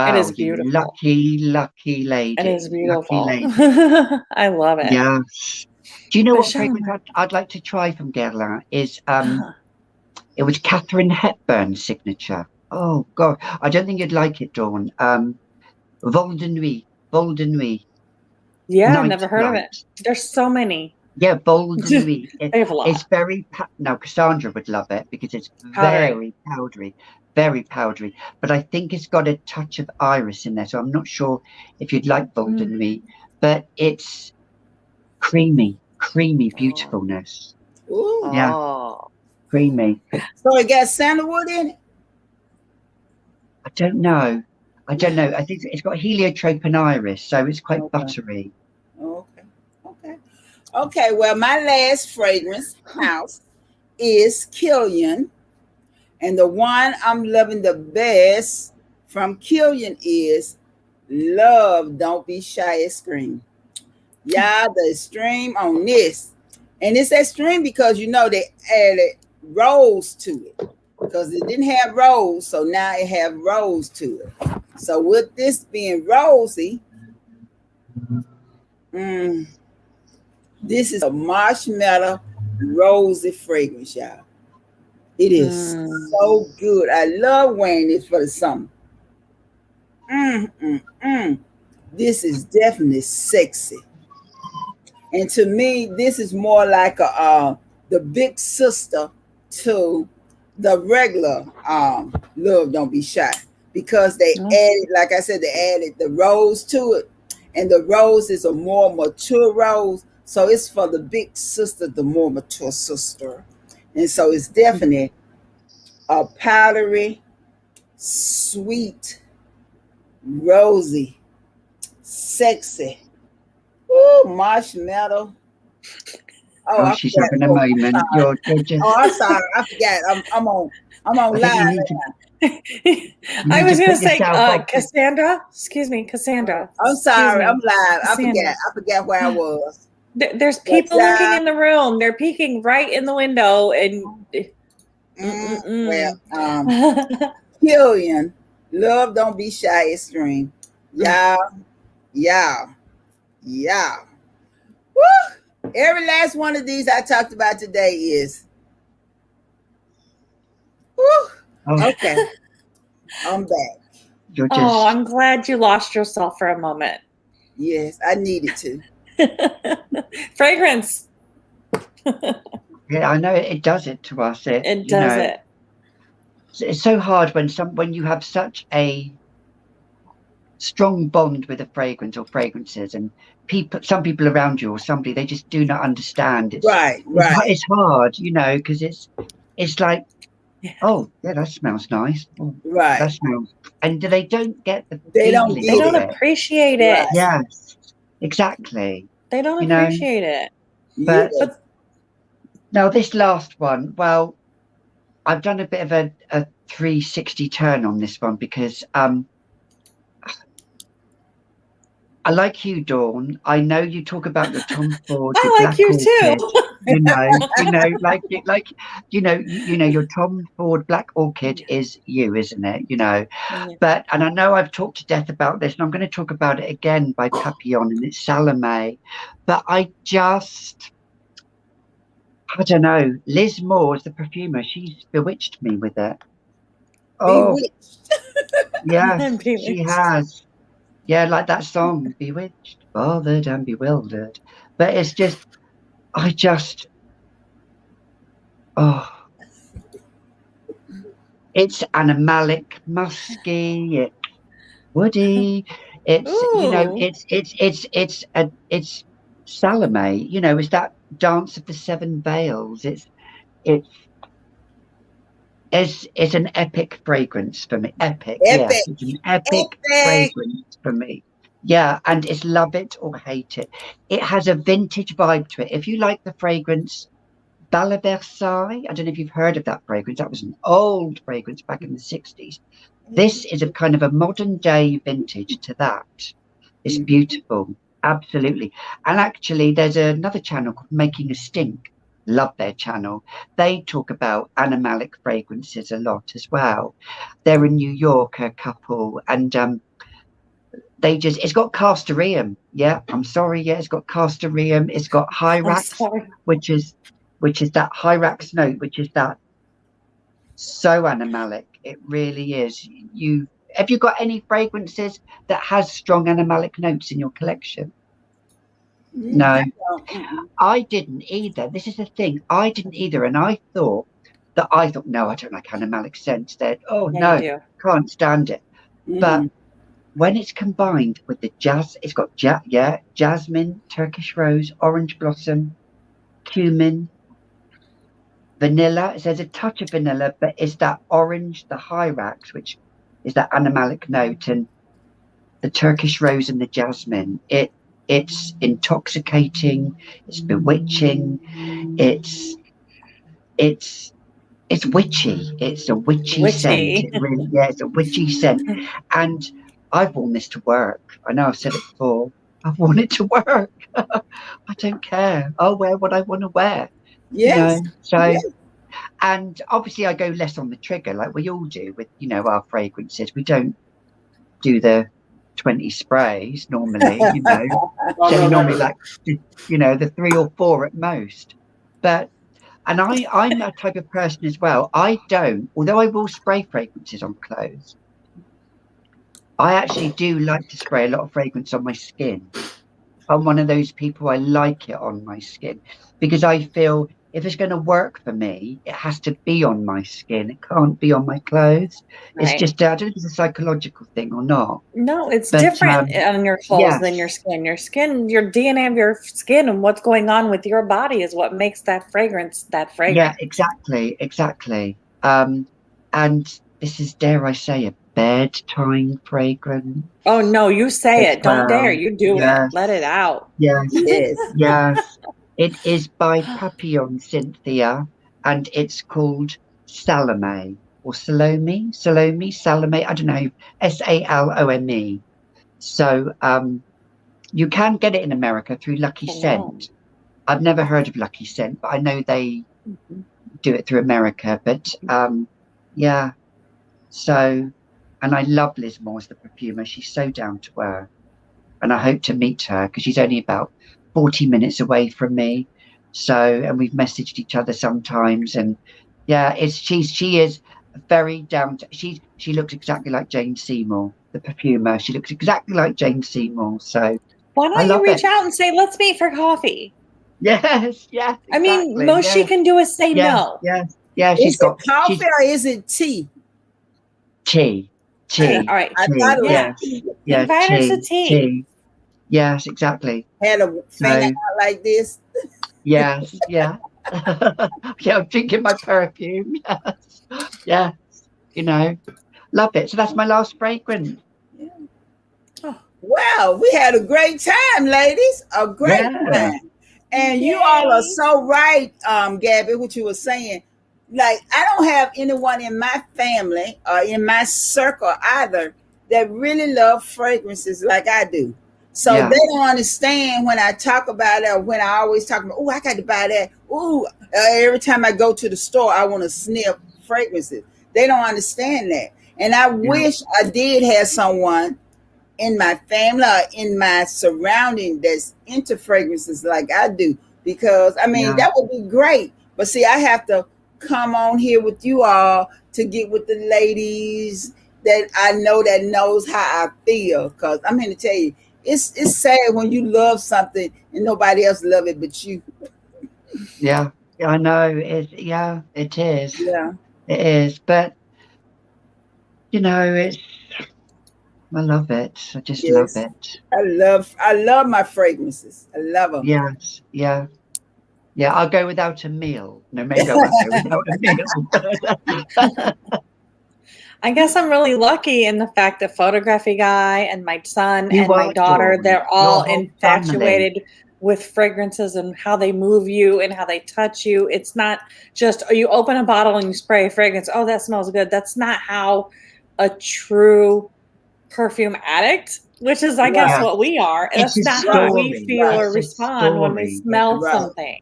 It is beautiful. Lucky lady. It is beautiful. I love it. Yes. Do you know what fragrance I'd like to try from Guerlain is it was Katharine Hepburn's signature. Oh God, I don't think you'd like it, Dawn. Vol de Nuit. Yeah, I've never heard of it. There's so many. Yeah, Vol de Nuit. I have a lot. It's very now Cassandra would love it because it's very powdery. But I think it's got a touch of iris in there, so I'm not sure if you'd like Vol de Nuit. But it's creamy beautifulness. Ooh. Yeah. Creamy. So it got sandalwood in it? I don't know. I think it's got heliotrope and iris, so it's quite buttery. Okay. Well, my last fragrance house is Kilian, and the one I'm loving the best from Kilian is Love Don't Be Shy Extreme. Yeah, the extreme on this, and it's extreme because they added rose to it because it didn't have rose, so now it have rose to it. So with this being rosy, this is a marshmallow rosy fragrance, y'all. It is so good. I love wearing this for the summer. This is definitely sexy. And to me, this is more like the big sister to the regular Love Don't Be Shy, because they added, like I said, they added the rose to it, and the rose is a more mature rose, so it's for the big sister, the more mature sister, and so it's definitely a powdery, sweet, rosy, sexy. Ooh, marshmallow. She's having a moment. You're just... I'm sorry. I forgot. I'm on live. I was going to say, Cassandra. Excuse me, Cassandra. I'm sorry. I'm live. Cassandra. I forgot where I was. There's people looking in the room. They're peeking right in the window, and Kilian, Love Don't Be Shy Extreme. Yeah. Woo! Every last one of these I talked about today is. Woo! Okay. I'm back. I'm glad you lost yourself for a moment. Yes, I needed to. Fragrance. Yeah, I know it does it to us. It does it. It's so hard when you have such a strong bond with a fragrance or fragrances, and some people around you or somebody, they just do not understand. It's right. It's hard, because it's like, oh yeah, that smells nice. Oh, right. That smells, and they don't get the they don't appreciate it. Right. Yes, exactly. They don't appreciate it. But now this last one, well, I've done a bit of a 360 turn on this one because I like you, Dawn. I know you talk about your Tom Ford. I like you too. Your Tom Ford Black Orchid is you, isn't it? But, and I know I've talked to death about this, and I'm going to talk about it again by Papillon, and it's Salome. But I don't know. Liz Moore, the perfumer, she's bewitched me with it. Oh, yes, she has. Yeah, like that song, Bewitched, Bothered and Bewildered. But it's just, it's animalic, musky, it's woody, it's Salome, it's that Dance of the Seven Veils. It's an epic fragrance for me. Epic. Yeah, it's an epic fragrance for me. Yeah, and it's love it or hate it. It has a vintage vibe to it. If you like the fragrance Belle Versailles, I don't know if you've heard of that fragrance. That was an old fragrance back in the 60s. This is a kind of a modern day vintage to that. It's beautiful. Absolutely. And actually, there's another channel called Making a Stink. Love their channel. They talk about animalic fragrances a lot as well. They're a New Yorker couple, and it's got castoreum. Yeah, I'm sorry. Yeah, it's got castoreum. It's got hyrax, which is that hyrax note, which is that so animalic. It really is. Have you got any fragrances that has strong animalic notes in your collection? No, I didn't either. This is the thing. I didn't either. And I thought, no, I don't like animalic scents. No, can't stand it. But when it's combined with the it's got jasmine, Turkish rose, orange blossom, cumin, vanilla. There's a touch of vanilla, but it's that orange, the hyrax, which is that animalic note, and the Turkish rose and the jasmine. It's intoxicating, it's bewitching, it's witchy. It's a witchy scent. It really, yeah, it's a witchy scent. And I've worn this to work. I know I've said it before. I've worn it to work. I don't care. I'll wear what I want to wear. Yes. You know? So, yes. And obviously I go less on the trigger, like we all do with, you know, our fragrances. We don't do the 20 sprays normally, you know. So normally like, you know, the 3 or 4 at most. But and I'm that type of person as well. I don't, although I will spray fragrances on clothes, I actually do like to spray a lot of fragrance on my skin. I'm one of those people, I like it on my skin because I feel if it's going to work for me, it has to be on my skin. It can't be on my clothes. Right. It's just, I don't know if it's a psychological thing or not. No, it's different on your clothes than your skin. Your skin, your DNA of your skin and what's going on with your body is what makes that fragrance that fragrance. Yeah, exactly. And this is, dare I say, a bedtime fragrance. Oh, no, you say it. Don't dare. You do it. Let it out. Yes. Yes. It is by Papillon Cynthia, and it's called Salome or Salome. I don't know. Salome. So you can get it in America through Lucky Scent. I've never heard of Lucky Scent, but I know they do it through America. But yeah. So, and I love Liz Moore's the perfumer. She's so down to earth, and I hope to meet her because she's only about 40 minutes away from me. So, and we've messaged each other sometimes, and yeah, she is very down to, she looks exactly like Jane Seymour, the perfumer. She looks exactly like Jane Seymour. So why don't you reach out and say, let's meet for coffee? Yes, exactly, I mean, most she can do is say no. Yeah, she's got coffee or is it tea? Tea. All right. I thought it was invite her to tea. Yes, exactly. Had a finger out like this. Yes, yeah. Yeah, I'm drinking my perfume. Yes, you know, love it. So that's my last fragrance. Yeah. Oh, wow, we had a great time, ladies. A great time. And you all are so right, Gaby, what you were saying. Like, I don't have anyone in my family or in my circle either that really love fragrances like I do. So they don't understand when I talk about it, or when I always talk about, oh, I got to buy that. Oh, every time I go to the store, I want to sniff fragrances. They don't understand that. And I wish I did have someone in my family or in my surrounding that's into fragrances like I do. Because, I mean, that would be great. But see, I have to come on here with you all to get with the ladies that I know that knows how I feel. Because I'm here to tell you, it's sad when you love something and nobody else love it but you. Yeah, I know. It is. Yeah, it is. But you know, I love it. I just love it. I love my fragrances. I love them. Yes, yeah. I'll go without a meal. No, maybe I won't go without a meal. I guess I'm really lucky in the fact that Photography Guy and my son and my daughter, they're all infatuated with fragrances and how they move you and how they touch you. It's not just, you open a bottle and you spray a fragrance. Oh, that smells good. That's not how a true perfume addict, which is, I guess, what we are. And that's not how we feel or respond when we smell something.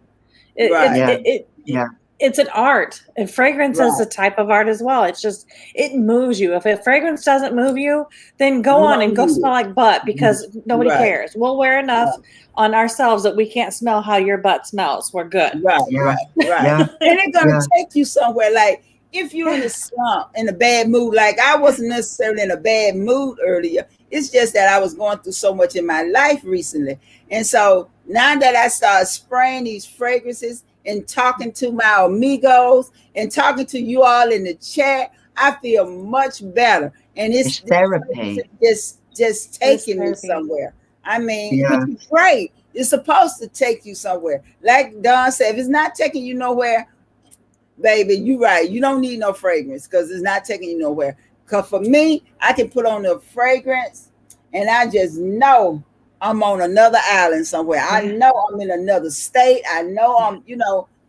It's an art, and fragrance is a type of art as well. It's just, it moves you. If a fragrance doesn't move you, then go on and go smell like butt, because nobody cares. We'll wear enough on ourselves that we can't smell how your butt smells. We're good. Right. And it's going to take you somewhere. Like, if you're in a slump, in a bad mood, like I wasn't necessarily in a bad mood earlier. It's just that I was going through so much in my life recently. And so now that I started spraying these fragrances and talking to my amigos and talking to you all in the chat, I feel much better. And it's therapy. Just taking me somewhere. I mean, it's great. It's supposed to take you somewhere. Like Dawn said, if it's not taking you nowhere, baby, you're right. You don't need no fragrance because it's not taking you nowhere. Because for me, I can put on the fragrance and I just know I'm on another island somewhere. I know I'm in another state. I know I'm,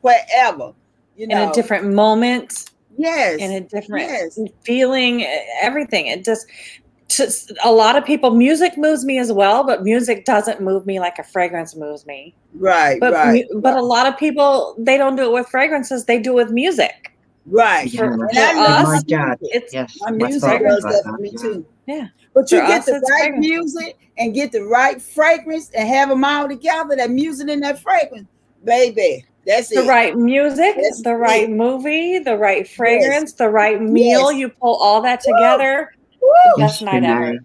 wherever. In a different moment. Yes. In a different feeling, everything. It just a lot of people, music moves me as well, but music doesn't move me like a fragrance moves me. Right, but a lot of people, they don't do it with fragrances, they do it with music. Right. Yeah. For us, my dad, my music does that for me too. Yeah. But you get the right music and get the right fragrance and have them all together, that music and that fragrance, baby. That's the right music, the right movie, the right fragrance, the right meal. You pull all that together. The best night ever.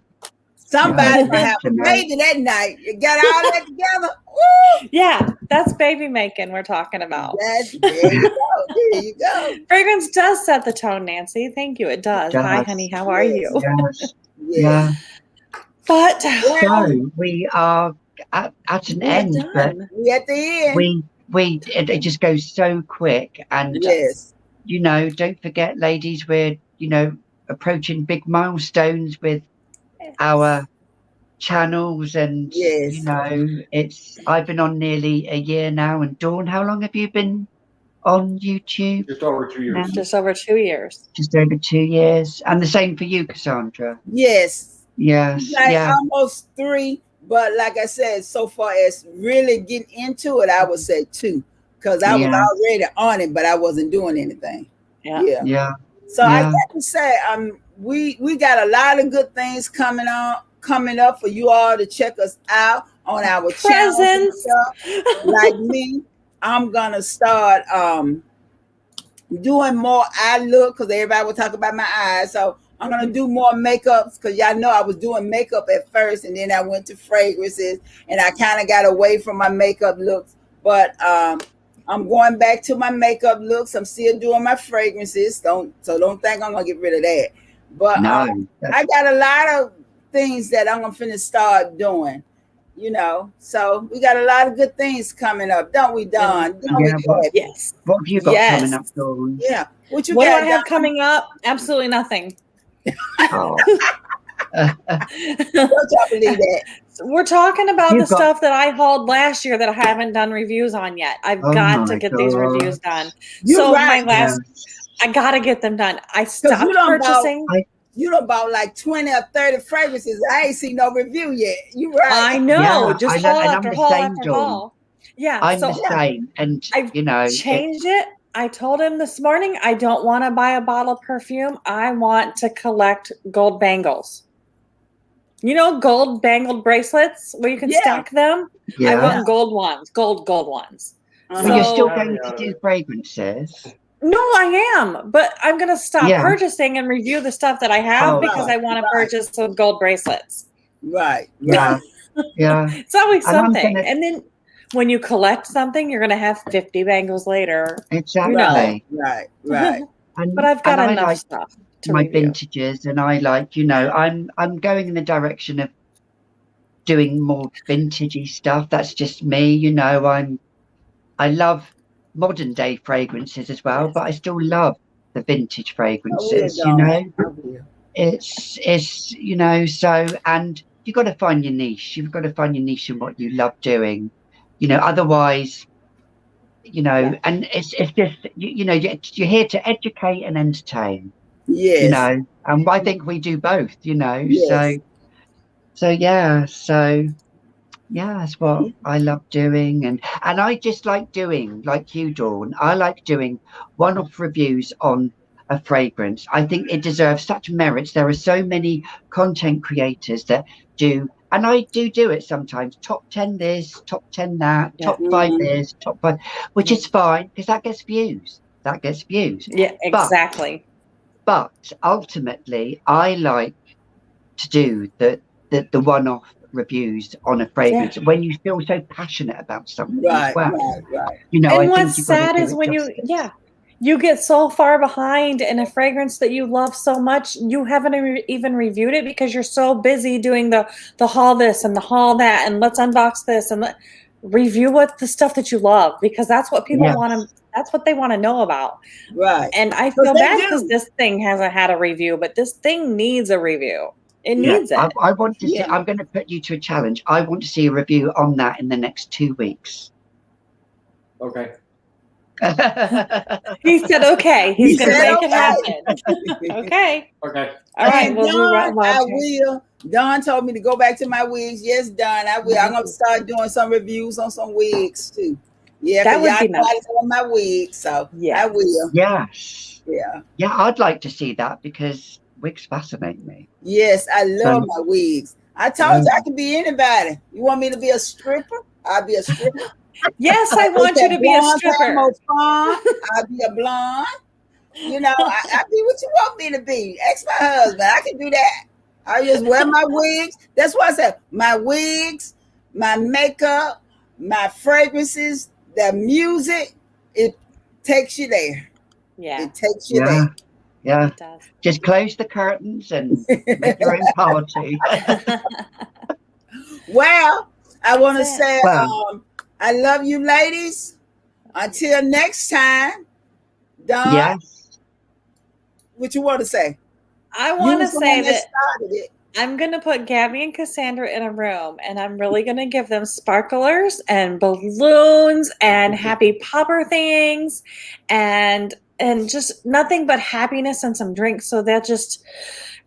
Somebody might have a baby that night. You got all that together. Woo! Yeah, that's baby making we're talking about. There you go. There you go. Fragrance does set the tone, Nancy. Thank you. It does. Hi, honey. How are you? Yes. Yeah. But so we are at an end. But we at the end. It just goes so quick. And don't forget, ladies, we're approaching big milestones with our channels, and I've been on nearly a year now. And Dawn, how long have you been on YouTube? Just over 2 years. Just over 2 years. Just over 2 years. And the same for you, Cassandra. Yes. Almost 3. But like I said, so far as really getting into it, I would say 2, because I was already on it, but I wasn't doing anything. Yeah. So I got to say, we got a lot of good things coming up for you all to check us out on our channel. Like me, I'm gonna start doing more eye look, because everybody will talk about my eyes. So I'm gonna do more makeups, because y'all know I was doing makeup at first, and then I went to fragrances, and I kind of got away from my makeup looks. But I'm going back to my makeup looks. I'm still doing my fragrances. Don't think I'm gonna get rid of that. But I got a lot of things that I'm gonna finish start doing. So we got a lot of good things coming up, don't we, Dawn? Yes. What have you got coming up, Dawn? Yeah. What do I have coming up? Absolutely nothing. Oh. Don't y'all believe that? We're talking about the stuff that I hauled last year that I haven't done reviews on yet. I've got to get these reviews done. I got to get them done. I stopped purchasing. You done bought like 20 or 30 fragrances. I ain't seen no review yet. You right. I know. Just haul after haul after haul. Yeah. I'm the same. And, I've changed it. I told him this morning, I don't want to buy a bottle of perfume. I want to collect gold bangles. Gold bangled bracelets where you can stack them. Yeah. I want gold ones, gold ones. But you're still going to do fragrances. No, I am, but I'm going to stop purchasing and review the stuff that I have because I want to purchase some gold bracelets. Right. Yeah. Yeah. It's always something. And then when you collect something, you're going to have 50 bangles later. Exactly. Right. But I've got enough stuff to my review. Vintages, and I like, I'm going in the direction of doing more vintagey stuff. That's just me. I love modern day fragrances as well, but I still love the vintage fragrances. It's so, and you've got to find your niche. You've got to find your niche in what you love doing. Otherwise, and it's just you're here to educate and entertain. Yes. And I think we do both. Yes. So that's what I love doing, and I just like doing, like you, Dawn. I like doing one-off reviews on a fragrance. I think it deserves such merits. There are so many content creators that do, and I do it sometimes. Top 10 this, top 10 that, top 5 this, top 5, which is fine because that gets views. Yeah, exactly. But ultimately, I like to do the one-off reviews on a fragrance when you feel so passionate about something as well. Right. And what's sad is when you get so far behind in a fragrance that you love so much, you haven't even reviewed it because you're so busy doing the haul this and the haul that, and let's unbox this and review what the stuff that you love, because that's what people want to That's what they want to know about. Right. And I feel bad because this thing hasn't had a review, but this thing needs a review. It needs it. I want to see, I'm going to put you to a challenge. I want to see a review on that in the next 2 weeks. Okay. He said okay. He's going to make it happen. Okay. Okay. All right. We'll do I will. Don told me to go back to my wigs. Yes, Don, I will. I'm going to start doing some reviews on some wigs too. Yeah, that would be nice. On my wigs, so I will. Yes. Yeah. Yeah, I'd like to see that because wigs fascinate me. Yes, I love my wigs. I told you I can be anybody. You want me to be a stripper? I'll be a stripper. Yes, I want you to be a stripper. I'll be a blonde. You know, I'll be what you want me to be. Ask my husband. I can do that. I just wear my wigs. That's why I said my wigs, my makeup, my fragrances, the music, it takes you there. Yeah. It takes you there. Yeah. It does. Just close the curtains and make your own party. Well, I want to say I love you ladies. Until next time. Don. Yes. What you want to say? I want to say that I'm going to put Gaby and Cassandra in a room, and I'm really going to give them sparklers and balloons and happy popper things and just nothing but happiness and some drinks, so they'll just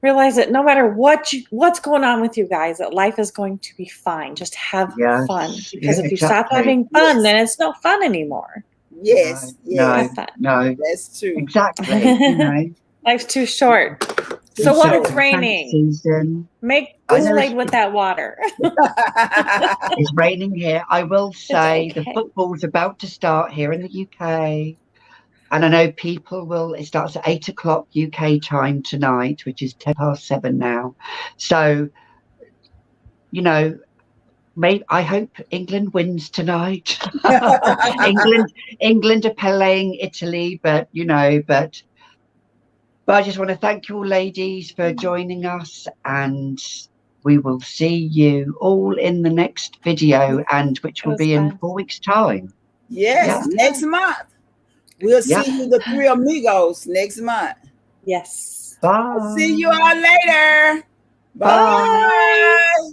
realize that no matter what's going on with you guys, that life is going to be fine. Just have fun, because if you stop having fun, then it's not fun anymore. Yes. No, that's true. Exactly. You know. Life's too short. So what? It's raining. Make Kool-Aid with that water. It's raining here. I will say the football's about to start here in the UK. And I know it starts at 8 o'clock UK time tonight, which is 7:10 now. So, you know, I hope England wins tonight. England are playing Italy, but I just want to thank you all ladies for joining us, and we will see you all in the next video, which will be in 4 weeks' time. Yes, next month. We'll see you, the Three Amigos, next month. Yes. Bye. I'll see you all later. Bye.